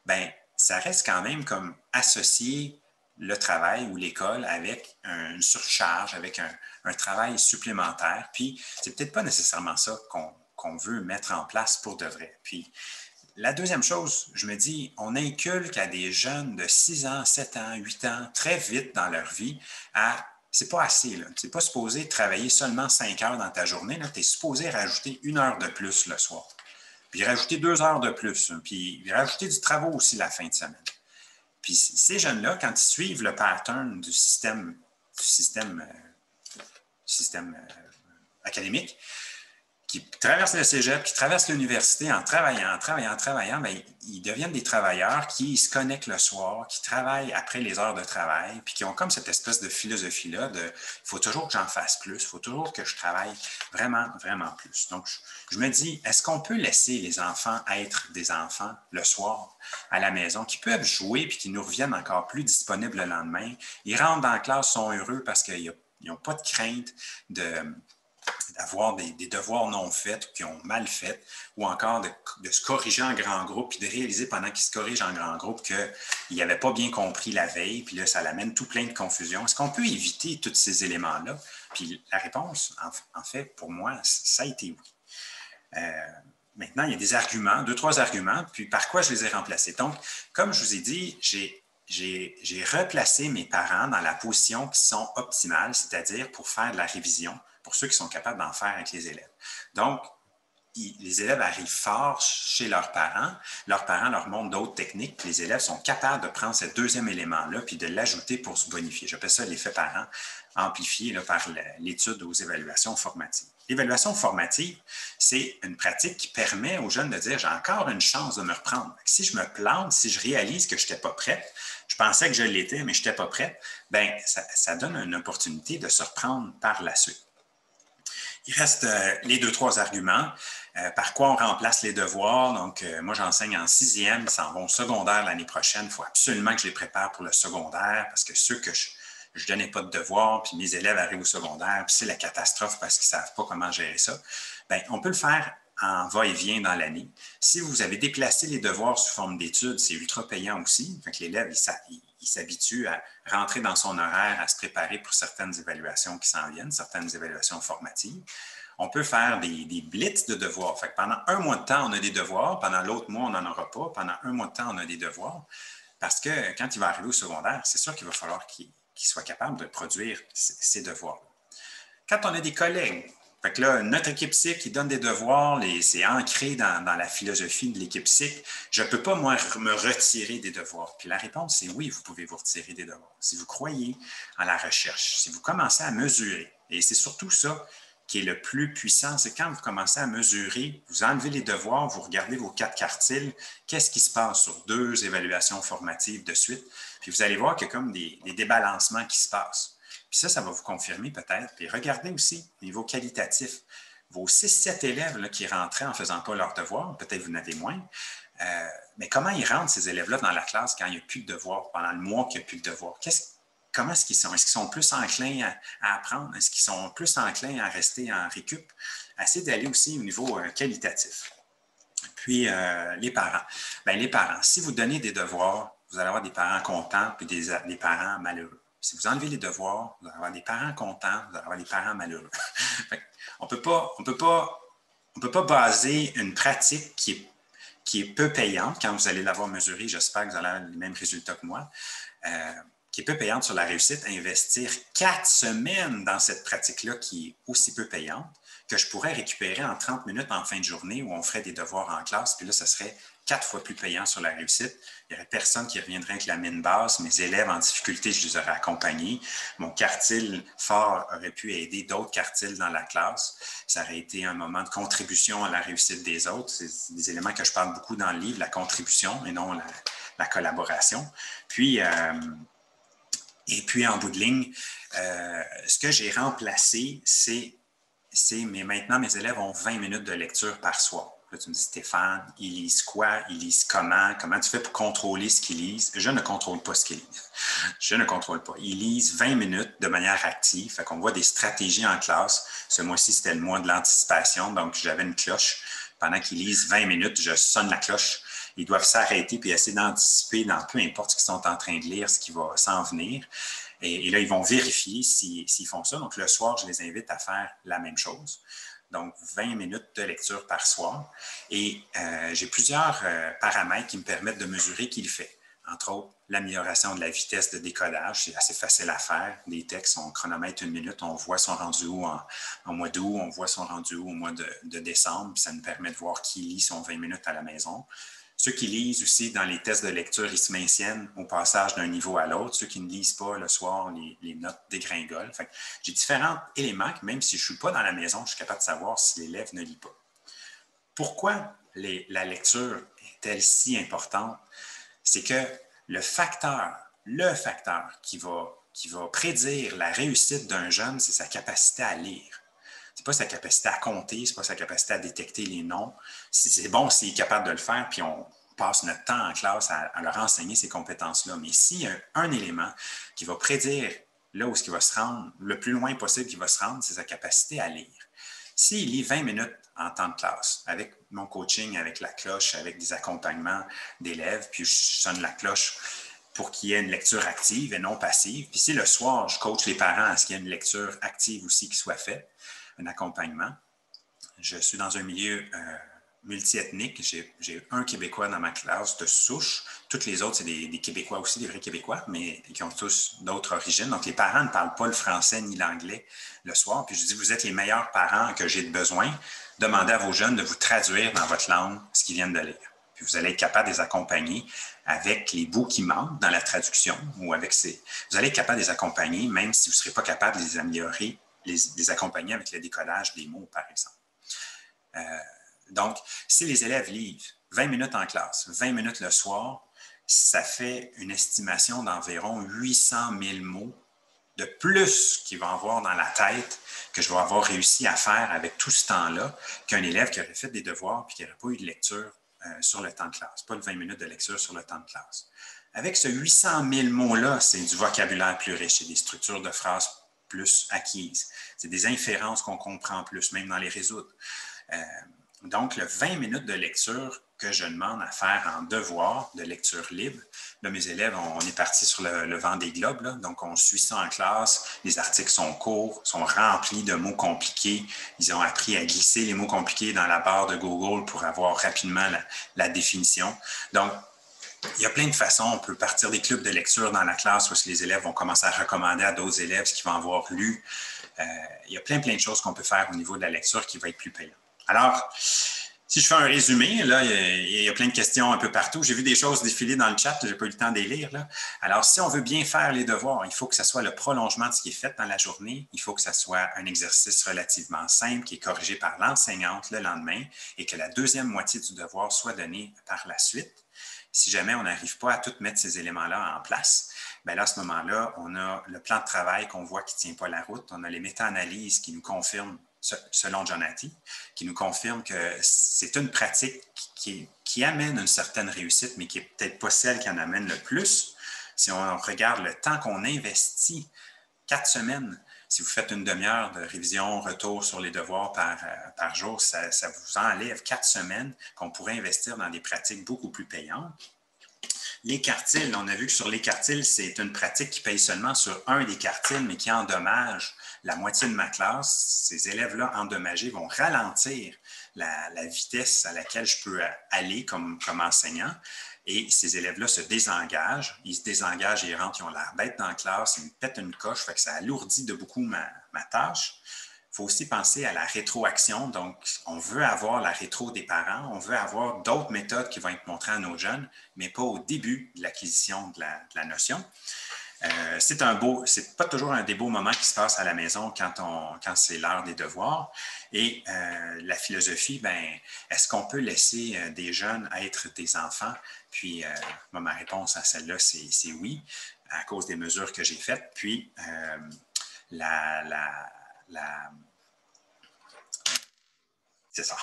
bien, ça reste quand même comme associer le travail ou l'école avec une surcharge, avec un travail supplémentaire. Puis c'est peut-être pas nécessairement ça qu'on veut mettre en place pour de vrai. Puis la deuxième chose, je me dis, on inculque à des jeunes de 6 ans, 7 ans, 8 ans, très vite dans leur vie, c'est pas assez. Tu n'es pas supposé travailler seulement 5 heures dans ta journée. Tu es supposé rajouter 1 heure de plus le soir. Puis rajouter 2 heures de plus. Puis rajouter du travail aussi la fin de semaine. Puis ces jeunes-là, quand ils suivent le pattern du système académique, qui traversent le cégep, qui traversent l'université en travaillant, bien, ils deviennent des travailleurs qui se connectent le soir, qui travaillent après les heures de travail, puis qui ont comme cette espèce de philosophie-là de « il faut toujours que j'en fasse plus, il faut toujours que je travaille vraiment, vraiment plus ». Donc, je me dis, est-ce qu'on peut laisser les enfants être des enfants le soir à la maison, qui peuvent jouer puis qui nous reviennent encore plus disponibles le lendemain? Ils rentrent dans la classe, sont heureux parce qu'ils n'ont pas de crainte d'avoir des devoirs non faits, qui ont mal fait, ou encore de se corriger en grand groupe, puis de réaliser pendant qu'ils se corrigent en grand groupe qu'ils n'avaient pas bien compris la veille, puis là, ça l'amène tout plein de confusion. Est-ce qu'on peut éviter tous ces éléments-là? Puis la réponse, en fait, pour moi, ça a été oui. Maintenant, il y a des arguments, 2-3 arguments, puis par quoi je les ai remplacés. Donc, comme je vous ai dit, j'ai replacé mes parents dans la position qui sont optimales, c'est-à-dire pour faire de la révision, pour ceux qui sont capables d'en faire avec les élèves. Donc, les élèves arrivent fort chez leurs parents leur montrent d'autres techniques, puis les élèves sont capables de prendre ce deuxième élément-là puis de l'ajouter pour se bonifier. J'appelle ça l'effet parent amplifié là, par l'étude aux évaluations formatives. L'évaluation formative, c'est une pratique qui permet aux jeunes de dire « j'ai encore une chance de me reprendre ». Si je me plante, si je réalise que je n'étais pas prête, je pensais que je l'étais, mais je n'étais pas prête, bien, ça donne une opportunité de se reprendre par la suite. Il reste les 2-3 arguments. Par quoi on remplace les devoirs? Donc, moi, j'enseigne en 6e, ils s'en vont au secondaire l'année prochaine. Il faut absolument que je les prépare pour le secondaire parce que ceux que je ne donnais pas de devoirs, puis mes élèves arrivent au secondaire, puis c'est la catastrophe parce qu'ils ne savent pas comment gérer ça. Bien, on peut le faire en va-et-vient dans l'année. Si vous avez déplacé les devoirs sous forme d'études, c'est ultra payant aussi. Fait que l'élève, il s'habitue à rentrer dans son horaire, à se préparer pour certaines évaluations qui s'en viennent, certaines évaluations formatives. On peut faire des blitz de devoirs. Fait que pendant un mois de temps, on a des devoirs. Pendant l'autre mois, on n'en aura pas. Pendant un mois de temps, on a des devoirs. Parce que quand il va arriver au secondaire, c'est sûr qu'il va falloir qu'il soit capable de produire ses devoirs. Quand on a des collègues, fait que là, notre équipe SIC, qui donne des devoirs, c'est ancré dans la philosophie de l'équipe SIC. Je ne peux pas, moi, me retirer des devoirs. Puis la réponse, c'est oui, vous pouvez vous retirer des devoirs. Si vous croyez en la recherche, si vous commencez à mesurer, et c'est surtout ça qui est le plus puissant, c'est quand vous commencez à mesurer, vous enlevez les devoirs, vous regardez vos 4 quartiles, qu'est-ce qui se passe sur 2 évaluations formatives de suite, puis vous allez voir qu'il y a comme des débalancements qui se passent. Puis ça va vous confirmer peut-être. Puis regardez aussi au niveau qualitatif. Vos 6-7 élèves là, qui rentraient en ne faisant pas leurs devoirs, peut-être vous en avez moins, mais comment ils rentrent ces élèves-là dans la classe quand il n'y a plus de devoirs, pendant le mois qu'il n'y a plus de devoirs? Comment est-ce qu'ils sont? Est-ce qu'ils sont plus enclins à apprendre? Est-ce qu'ils sont plus enclins à rester en récup? Essayez d'aller aussi au niveau qualitatif. Puis, les parents. Bien, les parents, si vous donnez des devoirs, vous allez avoir des parents contents puis des parents malheureux. Si vous enlevez les devoirs, vous allez avoir des parents contents, vous allez avoir des parents malheureux. On ne peut pas baser une pratique qui est peu payante, quand vous allez l'avoir mesurée, j'espère que vous allez avoir les mêmes résultats que moi, qui est peu payante sur la réussite, investir 4 semaines dans cette pratique-là qui est aussi peu payante, que je pourrais récupérer en 30 minutes en fin de journée où on ferait des devoirs en classe, puis là, ça serait 4 fois plus payant sur la réussite. Il n'y aurait personne qui reviendrait avec la mine basse. Mes élèves en difficulté, je les aurais accompagnés. Mon quartile fort aurait pu aider d'autres quartiles dans la classe. Ça aurait été un moment de contribution à la réussite des autres. C'est des éléments que je parle beaucoup dans le livre, la contribution et non la collaboration. Puis, et puis, en bout de ligne, ce que j'ai remplacé, mais maintenant, mes élèves ont 20 minutes de lecture par soir. Là, tu me dis, Stéphane, ils lisent quoi? Ils lisent comment? Comment tu fais pour contrôler ce qu'ils lisent? Je ne contrôle pas ce qu'ils lisent. Je ne contrôle pas. Ils lisent 20 minutes de manière active. Fait qu'on voit des stratégies en classe. Ce mois-ci, c'était le mois de l'anticipation. Donc, j'avais une cloche. Pendant qu'ils lisent 20 minutes, je sonne la cloche. Ils doivent s'arrêter puis essayer d'anticiper dans peu importe ce qu'ils sont en train de lire, ce qui va s'en venir. Et là, ils vont vérifier s'ils font ça. Donc, le soir, je les invite à faire la même chose. Donc, 20 minutes de lecture par soir. Et j'ai plusieurs paramètres qui me permettent de mesurer qui le fait. Entre autres, l'amélioration de la vitesse de décodage. C'est assez facile à faire. Les textes, on chronomètre 1 minute, on voit son rendu où en mois d'août, on voit son rendu où au mois de décembre. Puis ça nous permet de voir qui lit son 20 minutes à la maison. Ceux qui lisent aussi dans les tests de lecture, ils se maintiennent au passage d'un niveau à l'autre. Ceux qui ne lisent pas le soir, les notes dégringolent. Fait que j'ai différents éléments que même si je ne suis pas dans la maison, je suis capable de savoir si l'élève ne lit pas. Pourquoi la lecture est-elle si importante? C'est que le facteur qui va prédire la réussite d'un jeune, c'est sa capacité à lire. Ce n'est pas sa capacité à compter, ce n'est pas sa capacité à détecter les noms. C'est bon s'il est capable de le faire, puis on passe notre temps en classe à leur enseigner ces compétences-là. Mais s'il y a un élément qui va prédire là où il va se rendre, le plus loin possible qu'il va se rendre, c'est sa capacité à lire. S'il lit 20 minutes en temps de classe, avec mon coaching, avec la cloche, avec des accompagnements d'élèves, puis je sonne la cloche pour qu'il y ait une lecture active et non passive. Puis si le soir, je coach les parents à ce qu'il y ait une lecture active aussi qui soit faite, un accompagnement. Je suis dans un milieu multiethnique. J'ai un Québécois dans ma classe de souche. Toutes les autres, c'est des Québécois aussi, des vrais Québécois, mais qui ont tous d'autres origines. Donc, les parents ne parlent pas le français ni l'anglais le soir. Puis je dis, vous êtes les meilleurs parents que j'ai besoin. Demandez à vos jeunes de vous traduire dans votre langue ce qu'ils viennent de lire. Puis vous allez être capable de les accompagner avec les bouts qui manquent dans la traduction ou avec ces... Vous allez être capable de les accompagner, même si vous ne serez pas capable de les améliorer, les accompagner avec le décodage des mots, par exemple. Donc, si les élèves lisent 20 minutes en classe, 20 minutes le soir, ça fait une estimation d'environ 800 000 mots de plus qu'ils vont avoir dans la tête que je vais avoir réussi à faire avec tout ce temps-là qu'un élève qui aurait fait des devoirs et qui n'aurait pas eu de lecture sur le temps de classe, pas de 20 minutes de lecture sur le temps de classe. Avec ce 800 000 mots-là, c'est du vocabulaire plus riche, c'est des structures de phrases plus acquises, c'est des inférences qu'on comprend plus, même dans les résoudre. Donc, le 20 minutes de lecture que je demande à faire en devoir de lecture libre, là, mes élèves, on est parti sur le vent des globes, là, donc on suit ça en classe, les articles sont courts, sont remplis de mots compliqués, ils ont appris à glisser les mots compliqués dans la barre de Google pour avoir rapidement la définition. Donc, il y a plein de façons, on peut partir des clubs de lecture dans la classe où les élèves vont commencer à recommander à d'autres élèves ce qu'ils vont avoir lu. Il y a plein de choses qu'on peut faire au niveau de la lecture qui va être plus payant. Alors, si je fais un résumé, là, il y a plein de questions un peu partout. J'ai vu des choses défiler dans le chat, je n'ai pas eu le temps de les lire. Là. Alors, si on veut bien faire les devoirs, il faut que ce soit le prolongement de ce qui est fait dans la journée. Il faut que ce soit un exercice relativement simple qui est corrigé par l'enseignante le lendemain et que la deuxième moitié du devoir soit donnée par la suite. Si jamais on n'arrive pas à tout mettre ces éléments-là en place, bien là, à ce moment-là, on a le plan de travail qu'on voit qui ne tient pas la route. On a les méta-analyses qui nous confirment, selon Jonathan, qui nous confirme que c'est une pratique qui amène une certaine réussite, mais qui n'est peut-être pas celle qui en amène le plus. Si on regarde le temps qu'on investit, 4 semaines, si vous faites une demi-heure de révision, retour sur les devoirs par jour, ça vous enlève 4 semaines qu'on pourrait investir dans des pratiques beaucoup plus payantes. Les quartiles, on a vu que sur les quartiles, c'est une pratique qui paye seulement sur un des quartiles, mais qui endommage la moitié de ma classe. Ces élèves-là endommagés vont ralentir la vitesse à laquelle je peux aller comme enseignant. Et ces élèves-là se désengagent. Ils se désengagent et ils rentrent, ils ont l'air bêtes dans la classe, ils me pètent une coche, fait que ça alourdit de beaucoup ma tâche. Il faut aussi penser à la rétroaction. Donc, on veut avoir la rétro des parents, on veut avoir d'autres méthodes qui vont être montrées à nos jeunes, mais pas au début de l'acquisition de la notion. C'est pas toujours un des beaux moments qui se passe à la maison quand c'est l'heure des devoirs. Et la philosophie, est-ce qu'on peut laisser des jeunes être des enfants? Puis, ma réponse à celle-là, c'est oui, à cause des mesures que j'ai faites. Puis, c'est ça.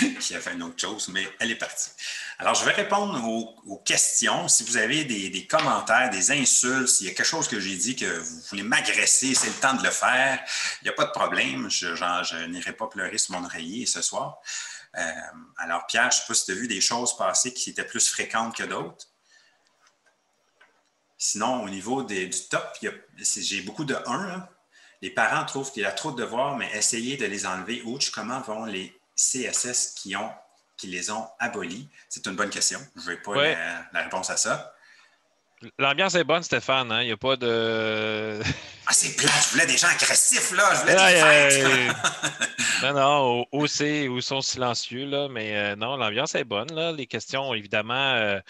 Il y avait une autre chose, mais elle est partie. Alors, je vais répondre aux questions. Si vous avez des commentaires, des insultes, s'il y a quelque chose que j'ai dit que vous voulez m'agresser, c'est le temps de le faire. Il n'y a pas de problème. Je n'irai pas pleurer sur mon oreiller ce soir. Alors, Pierre, je ne sais pas si tu as vu des choses passer qui étaient plus fréquentes que d'autres. Sinon, au niveau du top, j'ai beaucoup de 1. Là. Les parents trouvent qu'il y a trop de devoirs, mais essayez de les enlever. Ouch, comment vont les CSS qui les ont abolis? C'est une bonne question. Je n'ai pas la réponse à ça. L'ambiance est bonne, Stéphane. Hein? Il n'y a pas de... Ah, c'est plat. Je voulais des gens agressifs, là. Je voulais des fêtes. Non, où sont silencieux, là. Mais non, l'ambiance est bonne, là. Les questions, évidemment...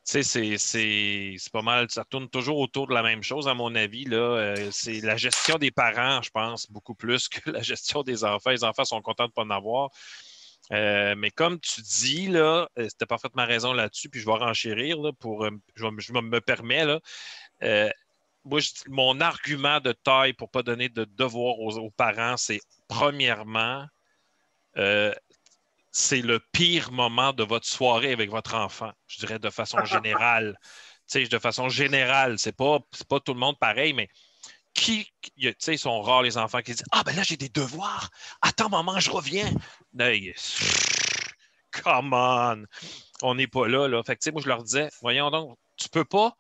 c'est pas mal, ça tourne toujours autour de la même chose, à mon avis. Là. C'est la gestion des parents, je pense, beaucoup plus que la gestion des enfants. Les enfants sont contents de ne pas en avoir. Mais comme tu dis, là, c'était parfaitement raison là-dessus, puis je vais renchérir, là, je me permets, là. Moi, mon argument de taille pour ne pas donner de devoir aux parents, c'est premièrement, c'est le pire moment de votre soirée avec votre enfant, je dirais de façon générale. De façon générale, c'est pas tout le monde pareil, mais ils sont rares les enfants qui disent « Ah, ben là, j'ai des devoirs. Attends, maman, je reviens. » Come on! On n'est pas là. Fait que, moi, je leur disais « Voyons donc, tu peux pas. »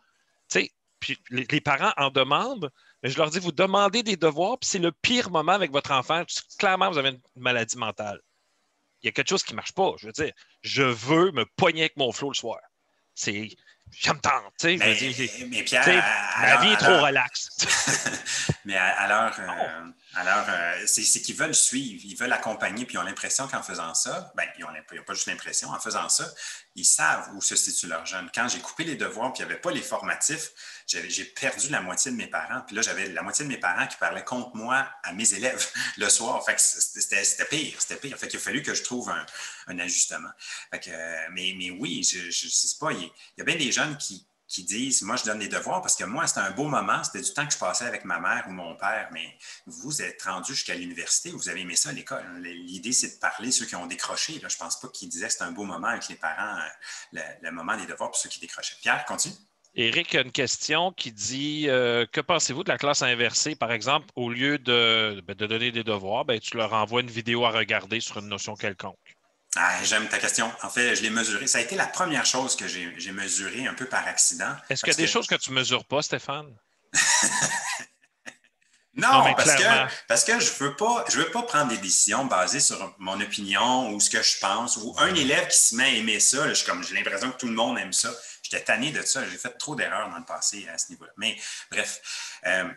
Puis les parents en demandent, mais je leur dis « Vous demandez des devoirs, puis c'est le pire moment avec votre enfant. Clairement, vous avez une maladie mentale. » il y a quelque chose qui ne marche pas. Je veux dire, je veux me pogner avec mon flow le soir. C'est, ça me tente, tu sais. Je veux dire, Mais tu sais, Pierre, ma vie est trop relaxe. mais c'est qu'ils veulent suivre, ils veulent accompagner, puis ils ont l'impression qu'en faisant ça, ben, ils n'ont pas juste l'impression, en faisant ça, ils savent où se situe leur jeune. Quand j'ai coupé les devoirs, puis il n'y avait pas les formatifs, j'ai perdu la moitié de mes parents. Puis là, j'avais la moitié de mes parents qui parlaient contre moi à mes élèves le soir. Fait que c'était pire, c'était pire. Fait qu'il a fallu que je trouve un ajustement. Fait que, mais oui, je sais pas, il y a bien des jeunes qui disent, moi, je donne des devoirs parce que moi, c'était un beau moment, c'était du temps que je passais avec ma mère ou mon père, mais vous êtes rendu jusqu'à l'université, vous avez aimé ça à l'école. L'idée, c'est de parler ceux qui ont décroché. Là, je ne pense pas qu'ils disaient que c'était un beau moment avec les parents, le moment des devoirs pour ceux qui décrochaient. Pierre, continue. Éric a une question qui dit que pensez-vous de la classe inversée? Par exemple, au lieu de donner des devoirs, ben, tu leur envoies une vidéo à regarder sur une notion quelconque. Ah, j'aime ta question. En fait, je l'ai mesuré. Ça a été la première chose que j'ai mesurée un peu par accident. Est-ce qu'il y a Parce des que choses que tu ne mesures pas, Stéphane? Non, non, mais clairement. parce que je veux pas prendre des décisions basées sur mon opinion ou ce que je pense. Ou un élève qui se met à aimer ça, là, j'ai l'impression que tout le monde aime ça. J'étais tanné de ça. J'ai fait trop d'erreurs dans le passé à ce niveau-là. Mais bref, euh,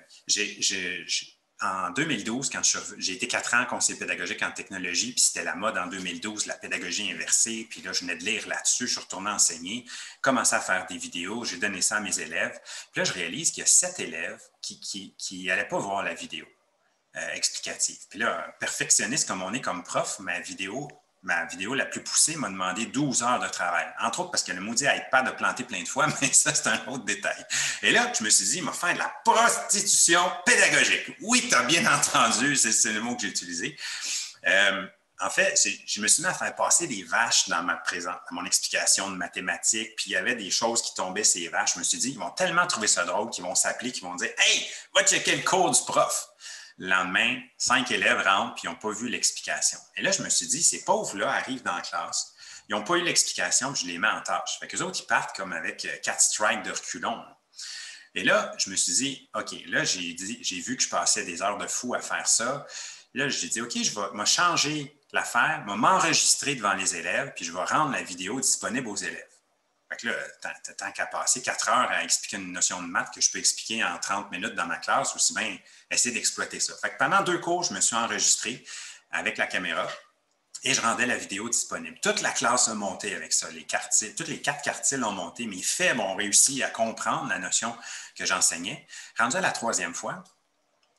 en 2012, quand j'ai été 4 ans conseiller pédagogique en technologie, puis c'était la mode en 2012, la pédagogie inversée, puis là, je venais de lire là-dessus, je suis retourné enseigner, commencé à faire des vidéos, j'ai donné ça à mes élèves. Puis là, je réalise qu'il y a 7 élèves qui n'allaient pas voir la vidéo explicative. Puis là, perfectionniste comme on est comme prof, ma vidéo la plus poussée m'a demandé 12 heures de travail. Entre autres parce que le maudit iPad a planté plein de fois, mais ça, c'est un autre détail. Et là, je me suis dit, il m'a fait de la prostitution pédagogique. Oui, tu as bien entendu, c'est le mot que j'ai utilisé. En fait, je me suis mis à faire passer des vaches dans mon explication de mathématiques, puis il y avait des choses qui tombaient ces vaches. Je me suis dit, ils vont tellement trouver ça drôle qu'ils vont s'appeler, qu'ils vont dire « Hey, va checker le cours du prof! » Le lendemain, 5 élèves rentrent puis ils n'ont pas vu l'explication. Et là, je me suis dit, ces pauvres-là arrivent dans la classe, ils n'ont pas eu l'explication, puis je les mets en tâche. Fait qu'eux autres, ils partent comme avec 4 strikes de reculons. Et là, je me suis dit, OK, là, j'ai vu que je passais des heures de fou à faire ça. Là, j'ai dit, OK, je vais changer l'affaire, je vais m'enregistrer devant les élèves, puis je vais rendre la vidéo disponible aux élèves. Fait que là, tant qu'à passer 4 heures à expliquer une notion de maths que je peux expliquer en 30 minutes dans ma classe, aussi bien essayer d'exploiter ça. Fait que pendant 2 cours, je me suis enregistré avec la caméra et je rendais la vidéo disponible. Toute la classe a monté avec ça. Toutes les 4 quartiles ont monté. Mes faits ont réussi à comprendre la notion que j'enseignais. Rendu à la 3e fois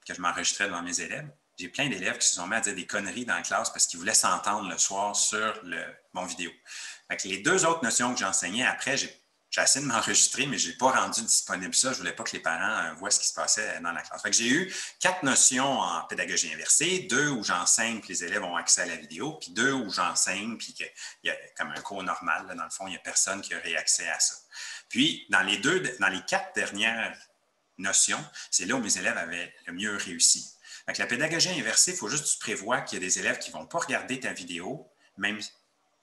que je m'enregistrais devant mes élèves, j'ai plein d'élèves qui se sont mis à dire des conneries dans la classe parce qu'ils voulaient s'entendre le soir sur mon vidéo. Fait que les 2 autres notions que j'enseignais, après, j'ai essayé de m'enregistrer, mais je n'ai pas rendu disponible ça. Je ne voulais pas que les parents voient ce qui se passait dans la classe. Fait que j'ai eu 4 notions en pédagogie inversée, 2 où j'enseigne, puis les élèves ont accès à la vidéo, puis 2 où j'enseigne, puis qu'il y a comme un cours normal. Là, dans le fond, il n'y a personne qui aurait accès à ça. Puis, dans les 4 dernières notions, c'est là où mes élèves avaient le mieux réussi. Fait que la pédagogie inversée, il faut juste que tu prévois qu'il y a des élèves qui ne vont pas regarder ta vidéo, même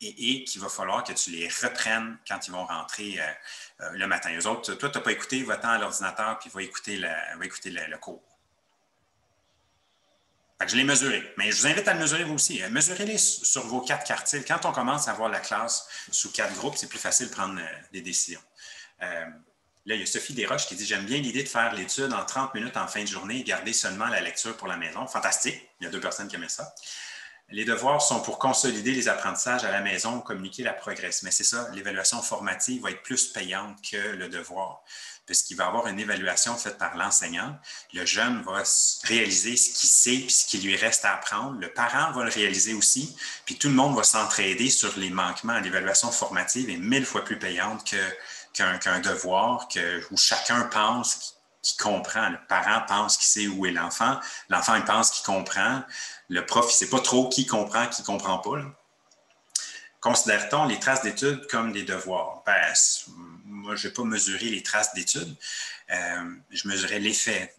et qu'il va falloir que tu les reprennes quand ils vont rentrer le matin. Eux autres, toi, tu n'as pas écouté, va-t'en à l'ordinateur, puis va écouter le cours. Fait que je l'ai mesuré. Mais je vous invite à le mesurer vous aussi. Mesurez-les sur vos 4 quartiles. Quand on commence à voir la classe sous 4 groupes, c'est plus facile de prendre des décisions. Là, il y a Sophie Desroches qui dit « J'aime bien l'idée de faire l'étude en 30 minutes en fin de journée et garder seulement la lecture pour la maison. » Fantastique. Il y a 2 personnes qui aimaient ça. Les devoirs sont pour consolider les apprentissages à la maison, communiquer la progresse. Mais c'est ça, l'évaluation formative va être plus payante que le devoir, puisqu'il va y avoir une évaluation faite par l'enseignant. Le jeune va réaliser ce qu'il sait et ce qui lui reste à apprendre. Le parent va le réaliser aussi, puis tout le monde va s'entraider sur les manquements. L'évaluation formative est 1000 fois plus payante qu'un devoir où chacun pense qu'il comprend. Le parent pense qu'il sait où est l'enfant. L'enfant, il pense qu'il comprend. Le prof, il ne sait pas trop qui comprend, qui ne comprend pas. Là. Considère-t-on les traces d'études comme des devoirs? Ben, moi, je n'ai pas mesuré les traces d'études. Je mesurais l'effet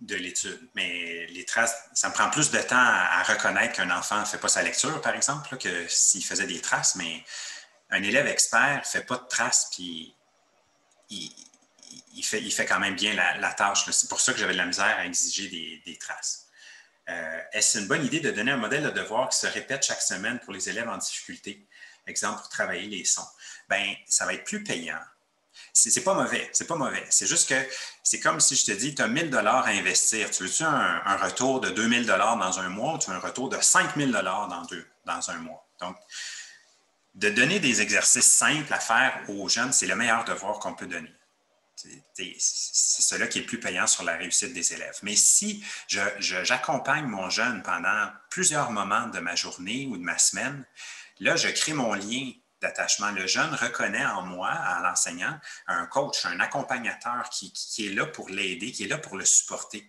de l'étude. Mais les traces, ça me prend plus de temps à reconnaître qu'un enfant ne fait pas sa lecture, par exemple, là, que s'il faisait des traces. Mais un élève expert ne fait pas de traces, puis il fait quand même bien la tâche. C'est pour ça que j'avais de la misère à exiger des traces. Est-ce une bonne idée de donner un modèle de devoir qui se répète chaque semaine pour les élèves en difficulté? Exemple, pour travailler les sons. Bien, ça va être plus payant. C'est pas mauvais, c'est pas mauvais. C'est juste que c'est comme si je te dis, tu as 1 000 $ à investir. Tu veux-tu un retour de 2 000 $ dans un mois ou tu veux un retour de 5 000 $ dans un mois? Donc, de donner des exercices simples à faire aux jeunes, c'est le meilleur devoir qu'on peut donner. C'est cela qui est le plus payant sur la réussite des élèves. Mais si j'accompagne mon jeune pendant plusieurs moments de ma journée ou de ma semaine, là, je crée mon lien d'attachement. Le jeune reconnaît en moi, en l'enseignant, un coach, un accompagnateur qui est là pour l'aider, qui est là pour le supporter.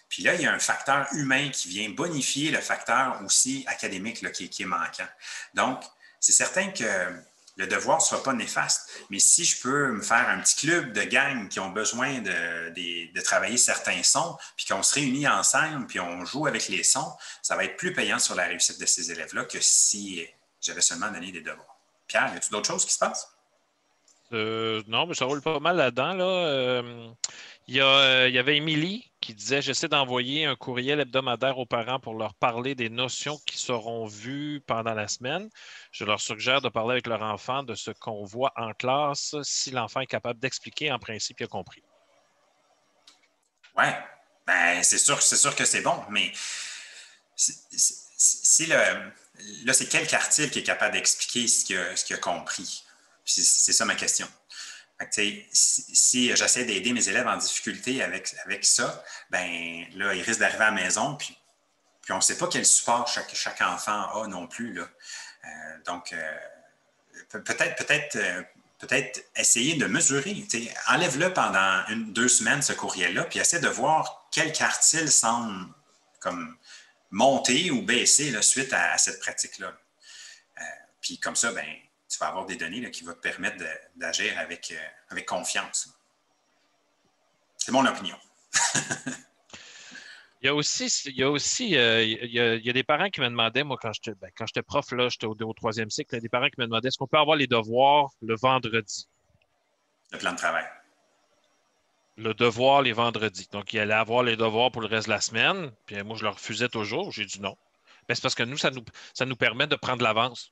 Puis là, il y a un facteur humain qui vient bonifier le facteur aussi académique là, qui est manquant. Donc, c'est certain que le devoir ne sera pas néfaste, mais si je peux me faire un petit club de gang qui ont besoin de travailler certains sons, puis qu'on se réunit ensemble, puis on joue avec les sons, ça va être plus payant sur la réussite de ces élèves-là que si j'avais seulement donné des devoirs. Pierre, y a-t-il d'autres choses qui se passent? Non, mais ça roule pas mal là-dedans. Là. Il y avait Émilie qui disait: j'essaie d'envoyer un courriel hebdomadaire aux parents pour leur parler des notions qui seront vues pendant la semaine. Je leur suggère de parler avec leur enfant de ce qu'on voit en classe. Si l'enfant est capable d'expliquer, en principe, il a compris. Oui, ben, c'est sûr que c'est bon, mais là, c'est quel quartile qui est capable d'expliquer ce qu'il a compris? C'est ça ma question. Si j'essaie d'aider mes élèves en difficulté avec ça, ben là, ils risquent d'arriver à la maison, puis on ne sait pas quel support chaque enfant a non plus. Là. Donc, peut-être essayer de mesurer. Enlève-le pendant 2 semaines, ce courriel-là, puis essaie de voir quel quartile semble comme monter ou baisser là, suite à cette pratique-là. Puis comme ça, ben, tu vas avoir des données là, qui vont te permettre d'agir avec confiance. C'est mon opinion. Il y a des parents qui me demandaient, moi, quand j'étais prof, là, j'étais au 3e cycle, il y a des parents qui me demandaient: est-ce qu'on peut avoir les devoirs le vendredi? Le plan de travail. Le devoir les vendredis. Donc, ils allaient avoir les devoirs pour le reste de la semaine. Puis moi, je leur refusais toujours. J'ai dit non. Mais c'est parce que nous, ça nous permet de prendre l'avance.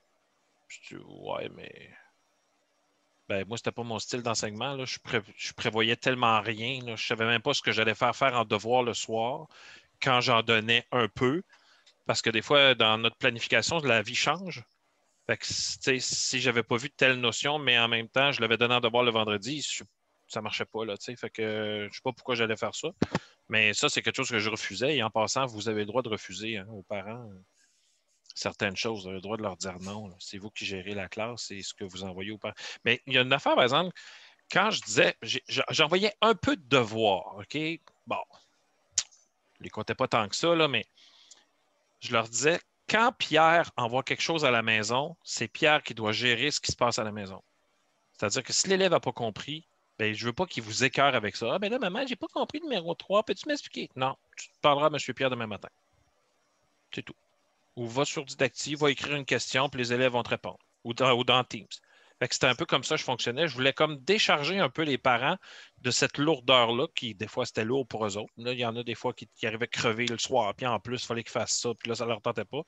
Je dis: ouais, mais ben, moi, c'était pas mon style d'enseignement. Là. Je prévoyais tellement rien. Là. Je savais même pas ce que j'allais faire en devoir le soir quand j'en donnais un peu. Parce que des fois, dans notre planification, la vie change. Fait que, si j'avais pas vu telle notion, mais en même temps, je l'avais donné en devoir le vendredi, ça marchait pas. Là, fait que je sais pas pourquoi j'allais faire ça. Mais ça, c'est quelque chose que je refusais. Et en passant, vous avez le droit de refuser aux parents certaines choses. Vous avez le droit de leur dire non. Là. C'est vous qui gérez la classe, c'est ce que vous envoyez aux parents. Mais il y a une affaire, par exemple, quand je disais, j'envoyais un peu de devoirs, OK? Bon, je les comptais pas tant que ça, là, mais je leur disais, quand Pierre envoie quelque chose à la maison, c'est Pierre qui doit gérer ce qui se passe à la maison. C'est-à-dire que si l'élève n'a pas compris, ben, je ne veux pas qu'il vous écœure avec ça. Ah, ben là, maman, j'ai pas compris le numéro 3. Peux-tu m'expliquer? Non, tu parleras à M. Pierre demain matin. C'est tout. Ou va sur Didacti, va écrire une question, puis les élèves vont te répondre. Ou dans Teams. Fait que c'était un peu comme ça que je fonctionnais. Je voulais comme décharger un peu les parents de cette lourdeur-là, qui des fois c'était lourd pour eux autres. Là, il y en a des fois qui arrivaient crever le soir, puis en plus, il fallait qu'ils fassent ça, puis là, ça ne leur tentait pas.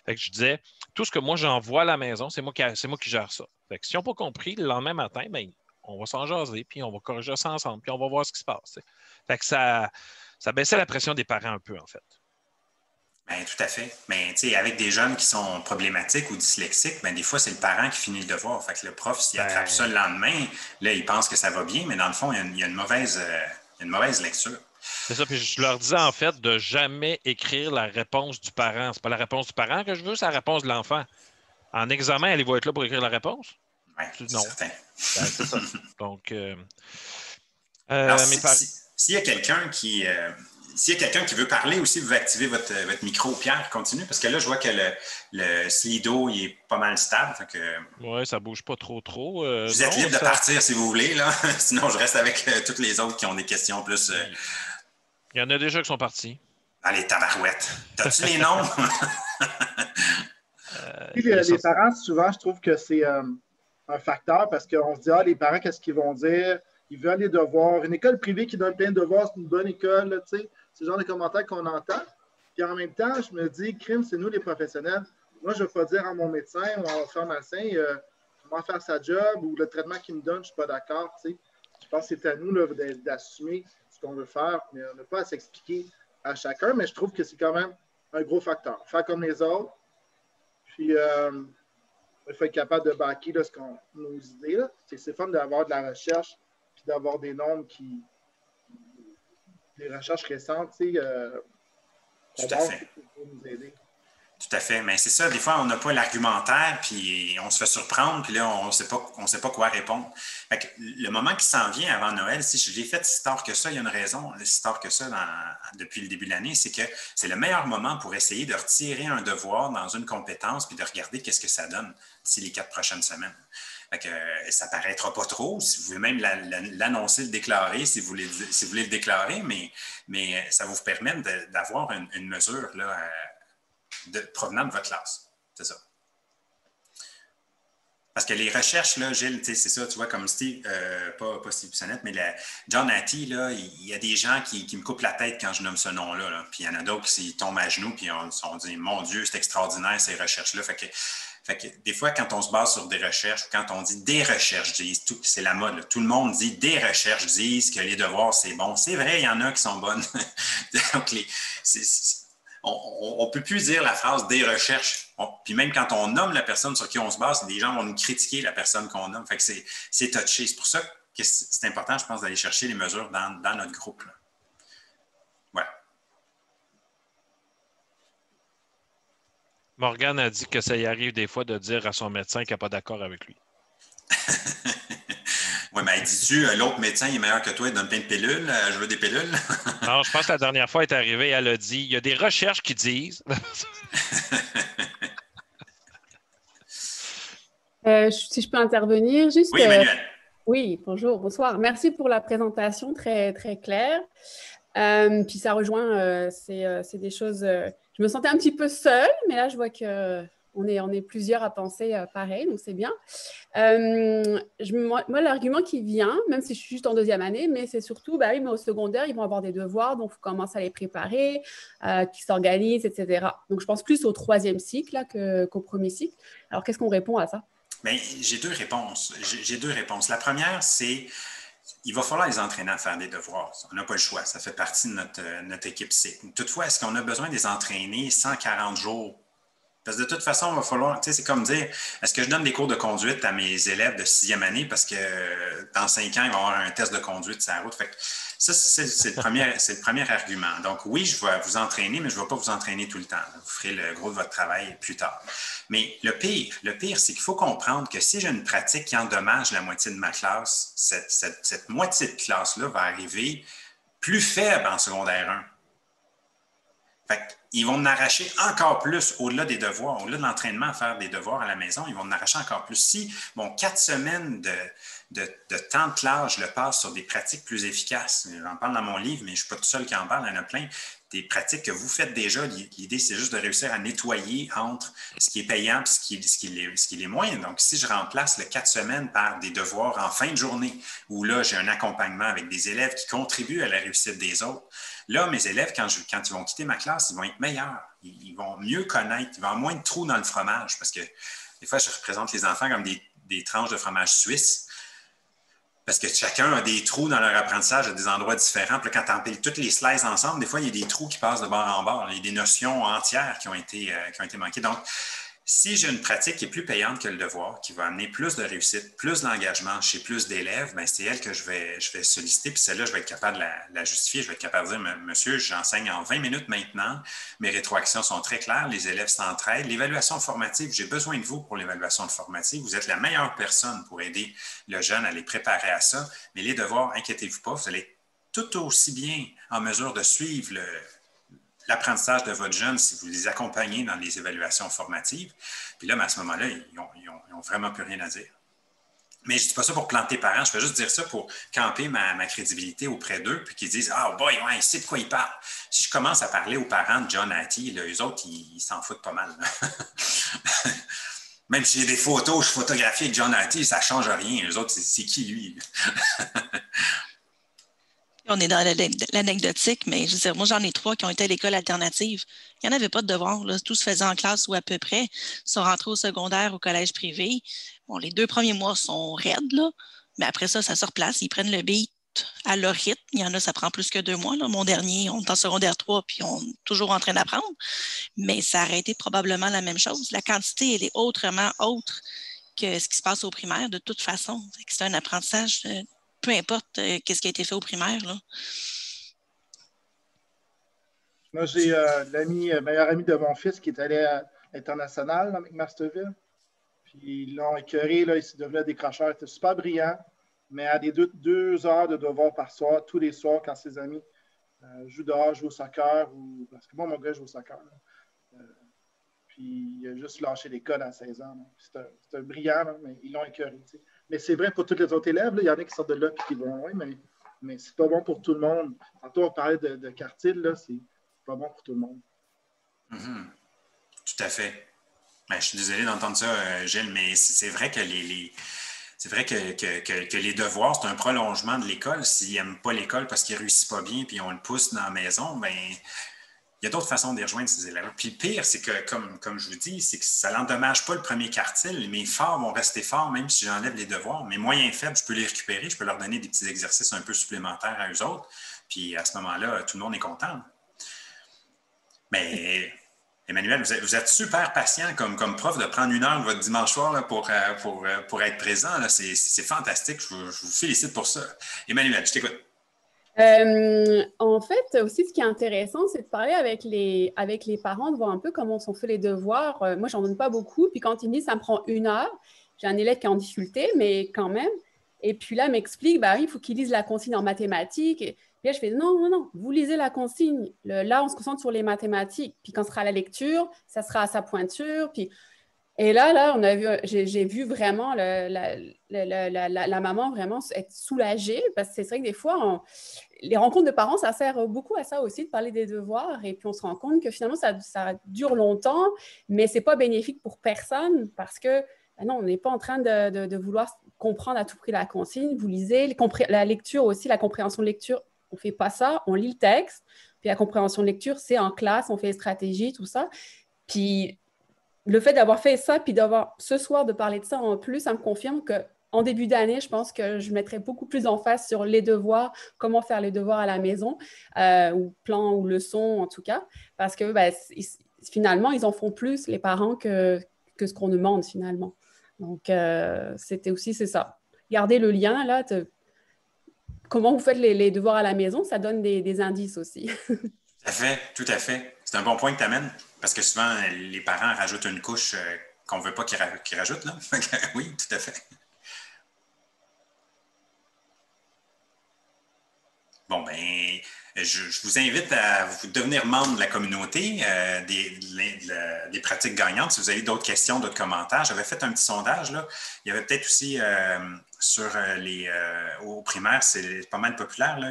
Fait que je disais, tout ce que moi j'envoie à la maison, c'est moi qui gère ça. Fait que si on n'a pas compris, le lendemain matin, ben, on va s'en jaser, puis on va corriger ça ensemble, puis on va voir ce qui se passe. Fait que ça baissait la pression des parents un peu, en fait. Bien, tout à fait. Mais avec des jeunes qui sont problématiques ou dyslexiques, ben, des fois, c'est le parent qui finit le devoir. Fait que le prof, s'il attrape ça le lendemain, là, il pense que ça va bien, mais dans le fond, il y a une mauvaise lecture. C'est ça, puis je leur disais en fait de jamais écrire la réponse du parent. C'est pas la réponse du parent que je veux, c'est la réponse de l'enfant. En examen, allez-vous être là pour écrire la réponse? Oui, c'est non. certain. Ben, c'est ça. Donc, alors, s'il y a quelqu'un qui veut parler aussi, vous activez votre micro. Pierre, continue, parce que là, je vois que le Slido, il est pas mal stable. Oui, ça bouge pas trop. Vous êtes libre de partir si vous voulez, là. Sinon, je reste avec toutes les autres qui ont des questions plus. Il y en a déjà qui sont partis. Allez, tabarouette. T'as-tu les noms? Les parents, souvent, je trouve que c'est un facteur parce qu'on se dit, les parents, qu'est-ce qu'ils vont dire? Ils veulent les devoirs. Une école privée qui donne plein de devoirs, c'est une bonne école, tu sais. C'est le genre de commentaires qu'on entend. Puis en même temps, je me dis, crime, c'est nous les professionnels. Moi, je ne vais pas dire à mon médecin ou à mon pharmacien comment faire sa job ou le traitement qu'il me donne, je ne suis pas d'accord. Tu sais. Je pense que c'est à nous là, d'assumer ce qu'on veut faire, mais on n'a pas à s'expliquer à chacun, mais je trouve que c'est quand même un gros facteur. Faire comme les autres, puis il faut être capable de backer là, nos idées. Là. C'est fun d'avoir de la recherche, puis d'avoir des nombres des recherches récentes, tu sais, Tout à fait. pour nous aider. Tout à fait. Mais c'est ça, des fois, on n'a pas l'argumentaire, puis on se fait surprendre, puis là, on ne sait pas quoi répondre. Fait que le moment qui s'en vient avant Noël, si je l'ai fait si tard que ça, il y a une raison, si tard que ça depuis le début de l'année, c'est que c'est le meilleur moment pour essayer de retirer un devoir dans une compétence, puis de regarder qu'est-ce que ça donne d'ici les 4 prochaines semaines. Fait que, ça ne paraîtra pas trop. Si vous voulez même l'annoncer, le déclarer, si vous voulez le déclarer, mais ça vous permet d'avoir une mesure là, provenant de votre classe. C'est ça. Parce que les recherches, là, Gilles, c'est ça, tu vois, comme Steve, pas Steve Bissonnette, mais John Hattie, là, il y a des gens qui me coupent la tête quand je nomme ce nom-là. Là. Puis il y en a d'autres qui tombent à genoux, puis on dit, mon Dieu, c'est extraordinaire, ces recherches-là. Fait que des fois, quand on se base sur des recherches, ou quand on dit des recherches disent, c'est la mode, là, tout le monde dit des recherches disent que les devoirs, c'est bon. C'est vrai, il y en a qui sont bonnes. Donc, on ne peut plus dire la phrase des recherches. Puis même quand on nomme la personne sur qui on se base, des gens vont nous critiquer la personne qu'on nomme. Fait que c'est touché. C'est pour ça que c'est important, je pense, d'aller chercher les mesures dans notre groupe. Là. Ouais. Morgane a dit que ça y arrive des fois de dire à son médecin qu'il n'est pas d'accord avec lui. Oui, mais dis-tu, l'autre médecin est meilleur que toi, il donne plein de pilules, je veux des pilules. Non, je pense que la dernière fois, elle est arrivée, elle a dit, il y a des recherches qui disent. Si je peux intervenir, juste. Oui, Emmanuel. Oui, bonjour, bonsoir. Merci pour la présentation très, très claire. Puis ça rejoint, c'est des choses. Je me sentais un petit peu seule, mais là, je vois qu'on est plusieurs à penser pareil, donc c'est bien. Moi, l'argument qui vient, même si je suis juste en 2e année, mais c'est surtout, bah oui, mais au secondaire, ils vont avoir des devoirs, donc il faut commencer à les préparer, qu'ils s'organisent, etc. Donc, je pense plus au 3e cycle là, qu'au 1er cycle. Alors, qu'est-ce qu'on répond à ça? Bien, j'ai 2 réponses. La première, c'est il va falloir les entraîner à faire des devoirs. On n'a pas le choix. Ça fait partie de notre équipe cycle. Toutefois, est-ce qu'on a besoin de les entraîner 140 jours? Parce que de toute façon, il va falloir, tu sais, c'est comme dire, est-ce que je donne des cours de conduite à mes élèves de 6e année parce que dans 5 ans, ils vont avoir un test de conduite sur la route? Fait que ça, c'est le premier argument. Donc, oui, je vais vous entraîner, mais je ne vais pas vous entraîner tout le temps. Vous ferez le gros de votre travail plus tard. Mais le pire, c'est qu'il faut comprendre que si j'ai une pratique qui endommage la moitié de ma classe, cette moitié de classe-là va arriver plus faible en secondaire 1. Fait qu'ils vont en arracher encore plus au-delà des devoirs, au-delà de l'entraînement à faire des devoirs à la maison, ils vont en arracher encore plus. Si, 4 semaines de temps de classe, je le passe sur des pratiques plus efficaces. J'en parle dans mon livre, mais je ne suis pas tout seul qui en parle, il y en a plein. Des pratiques que vous faites déjà. L'idée, c'est juste de réussir à nettoyer entre ce qui est payant et ce qui l'est moins. Donc, si je remplace le 4 semaines par des devoirs en fin de journée, où là, j'ai un accompagnement avec des élèves qui contribuent à la réussite des autres, là, mes élèves, quand ils vont quitter ma classe, ils vont être meilleurs. Ils vont mieux connaître. Ils vont avoir moins de trous dans le fromage. Parce que des fois, je représente les enfants comme des tranches de fromage suisse. Parce que chacun a des trous dans leur apprentissage à des endroits différents. Puis là, quand tu empiles toutes les slices ensemble, des fois, il y a des trous qui passent de bord en bord. Il y a des notions entières qui ont été manquées. Donc, si j'ai une pratique qui est plus payante que le devoir, qui va amener plus de réussite, plus d'engagement chez plus d'élèves, bien, c'est elle que je vais solliciter. Puis celle-là, je vais être capable de la justifier. Je vais être capable de dire, monsieur, j'enseigne en 20 minutes maintenant. Mes rétroactions sont très claires. Les élèves s'entraident. L'évaluation formative, j'ai besoin de vous pour l'évaluation formative. Vous êtes la meilleure personne pour aider le jeune à les préparer à ça. Mais les devoirs, inquiétez-vous pas, vous allez être tout aussi bien en mesure de suivre l'apprentissage de votre jeune si vous les accompagnez dans les évaluations formatives. Puis là, à ce moment-là, ils n'ont vraiment plus rien à dire. Mais je ne dis pas ça pour planter parents, je fais juste dire ça pour camper ma crédibilité auprès d'eux, puis qu'ils disent « Ah, boy, ouais, il sait de quoi il parle. » Si je commence à parler aux parents de John Hattie, là, eux autres, ils s'en foutent pas mal. Même si j'ai des photos, je photographie avec John Hattie, ça ne change rien. Eux autres, c'est qui lui? on est dans l'anecdotique, mais je veux dire, moi, j'en ai 3 qui ont été à l'école alternative. Il n'y en avait pas de devoirs, là. Tout se faisait en classe ou à peu près. Ils sont rentrés au secondaire, au collège privé. Bon, les 2 premiers mois sont raides, là, mais après ça se replace. Ils prennent le beat à leur rythme. Il y en a, ça prend plus que 2 mois, là. Mon dernier, on est en secondaire 3, puis on est toujours en train d'apprendre. Mais ça aurait été probablement la même chose. La quantité, elle est autrement autre que ce qui se passe au primaire, de toute façon. C'est un apprentissage, peu importe qu'est-ce qui a été fait au primaire, là. Moi, j'ai meilleur ami de mon fils qui est allé à l'international là, avec Masterville. Puis ils l'ont écœuré, là, il s'est devenu un décrocheur. Il était super brillant, mais à des 2 heures de devoirs par soir, tous les soirs, quand ses amis jouent dehors, jouent au soccer, parce que moi, mon gars joue au soccer. Puis il a juste lâché l'école à 16 ans. C'est un brillant, là, mais ils l'ont écœuré. T'sais. Mais c'est vrai pour tous les autres élèves. Là, il y en a qui sortent de là et qui vont loin, mais c'est pas bon pour tout le monde. Tantôt, on parlait de quartile, là, c'est pas bon pour tout le monde. Mm-hmm. Tout à fait. Ben, je suis désolé d'entendre ça, Gilles, mais c'est vrai que c'est vrai que les devoirs, c'est un prolongement de l'école. S'ils n'aiment pas l'école parce qu'ils ne réussissent pas bien et on le pousse dans la maison, ben il y a d'autres façons de les rejoindre, ces élèves. Puis le pire, c'est que, comme je vous dis, c'est que ça n'endommage pas le premier quartile. Mes forts vont rester forts, même si j'enlève les devoirs. Mes moyens faibles, je peux les récupérer. Je peux leur donner des petits exercices un peu supplémentaires à eux autres. Puis à ce moment-là, tout le monde est content. Mais Emmanuel, vous êtes super patient comme prof de prendre 1 heure votre dimanche soir là, pour être présent. Là. C'est fantastique. Je vous félicite pour ça. Emmanuel, je t'écoute. En fait, aussi, ce qui est intéressant, c'est de parler avec les parents, de voir un peu comment sont faits les devoirs. Moi, j'en donne pas beaucoup. Puis quand ils me disent, ça me prend 1 heure, j'ai un élève qui est en difficulté, mais quand même. Et puis là, il m'explique, bah oui, il faut qu'il lise la consigne en mathématiques. Et puis là, je fais, non, vous lisez la consigne. Là, on se concentre sur les mathématiques. Puis quand ce sera la lecture, ça sera à sa pointure. Puis... Et là, j'ai vu vraiment la maman vraiment être soulagée parce que c'est vrai que des fois, les rencontres de parents, ça sert beaucoup à ça aussi, de parler des devoirs. Et puis, on se rend compte que finalement, ça dure longtemps, mais ce n'est pas bénéfique pour personne parce que non, on n'est pas en train de vouloir comprendre à tout prix la consigne. Vous lisez la lecture aussi, la compréhension de lecture. On ne fait pas ça, on lit le texte. Puis la compréhension de lecture, c'est en classe, on fait les stratégies, tout ça. Puis le fait d'avoir fait ça, puis d'avoir ce soir de parler de ça en plus, ça me confirme qu'en début d'année, je pense que je mettrais beaucoup plus d'emphase sur les devoirs, comment faire les devoirs à la maison, ou plan ou leçon en tout cas, parce que finalement, ils en font plus, les parents, que ce qu'on demande finalement. Donc, c'est ça. Gardez le lien là. Comment vous faites les devoirs à la maison, ça donne des indices aussi. Tout à fait. C'est un bon point que tu amènes, parce que souvent, les parents rajoutent une couche qu'on ne veut pas qu'ils rajoutent. Là. Oui, tout à fait. Bon, ben, je vous invite à vous devenir membre de la communauté des pratiques gagnantes. Si vous avez d'autres questions, d'autres commentaires, j'avais fait un petit sondage. Là. Il y avait peut-être aussi sur au primaire, c'est pas mal populaire, là,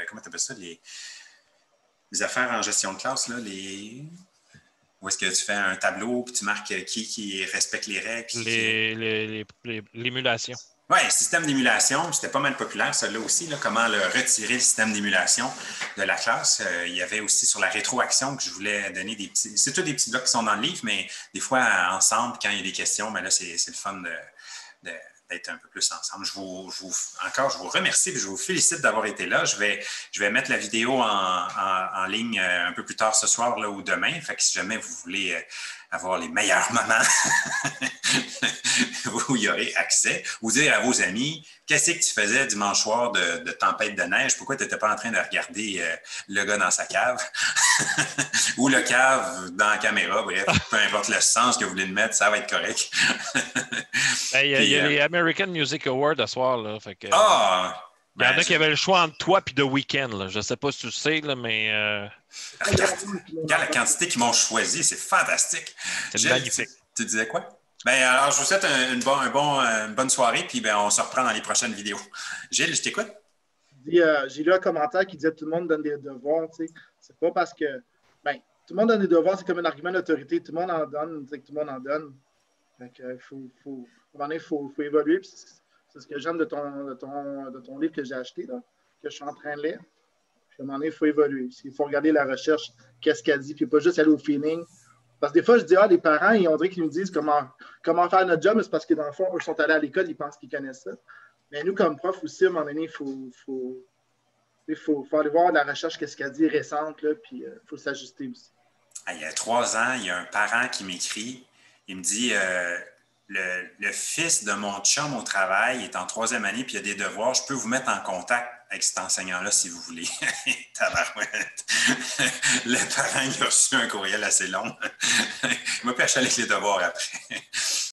comment tu appelles ça, les affaires en gestion de classe, là, où est-ce que tu fais un tableau puis tu marques qui respecte les règles? L'émulation. Oui, système d'émulation, c'était pas mal populaire, celle-là aussi, là, comment retirer le système d'émulation de la classe. Il y avait aussi sur la rétroaction que je voulais donner des petits... C'est tous des petits blocs qui sont dans le livre, mais des fois, ensemble, quand il y a des questions, ben là, c'est le fun d'être un peu plus ensemble. Je vous remercie et je vous félicite d'avoir été là. Je vais mettre la vidéo en ligne un peu plus tard ce soir là, ou demain. Fait que si jamais vous voulez avoir les meilleurs moments, vous y aurez accès. Ou dire à vos amis, qu'est-ce que tu faisais dimanche soir de tempête de neige? Pourquoi tu n'étais pas en train de regarder le gars dans sa cave? Ou le cave dans la caméra? Bref, peu importe le sens que vous voulez le mettre, ça va être correct. Il y a les American Music Awards ce soir. Là, fait que, il y en a qui avaient le choix entre toi et The Weeknd. Je ne sais pas si tu le sais, là, mais... Regarde la quantité qu'ils m'ont choisi, c'est fantastique. C'est magnifique. Tu disais quoi? Ben, alors, je vous souhaite une bonne soirée, puis on se reprend dans les prochaines vidéos. Gilles, je t'écoute? J'ai lu un commentaire qui disait que tout le monde donne des devoirs. C'est pas parce que... Ben, tout le monde donne des devoirs, c'est comme un argument d'autorité. Tout le monde en donne, tout le monde en donne. Donc, à un moment donné, il faut évoluer. C'est ce que j'aime de ton livre que j'ai acheté, là, que je suis en train de lire. Puis à un moment donné, il faut évoluer. Il faut regarder la recherche, qu'est-ce qu'elle dit, puis pas juste aller au feeling. Parce que des fois, je dis, les parents, on dirait qu'ils nous disent comment faire notre job, mais c'est parce que dans le fond, eux sont allés à l'école, ils pensent qu'ils connaissent ça. Mais nous, comme prof aussi, à un moment donné, il faut aller voir la recherche, qu'est-ce qu'elle dit récente, là, puis il faut s'ajuster aussi. Il y a 3 ans, il y a un parent qui m'écrit. Il me dit le fils de mon chum au travail est en 3e année, puis il y a des devoirs. Je peux vous mettre en contact avec cet enseignant-là si vous voulez. Tabarouette. Le parent, il a reçu un courriel assez long. Il m'a perché avec les devoirs après.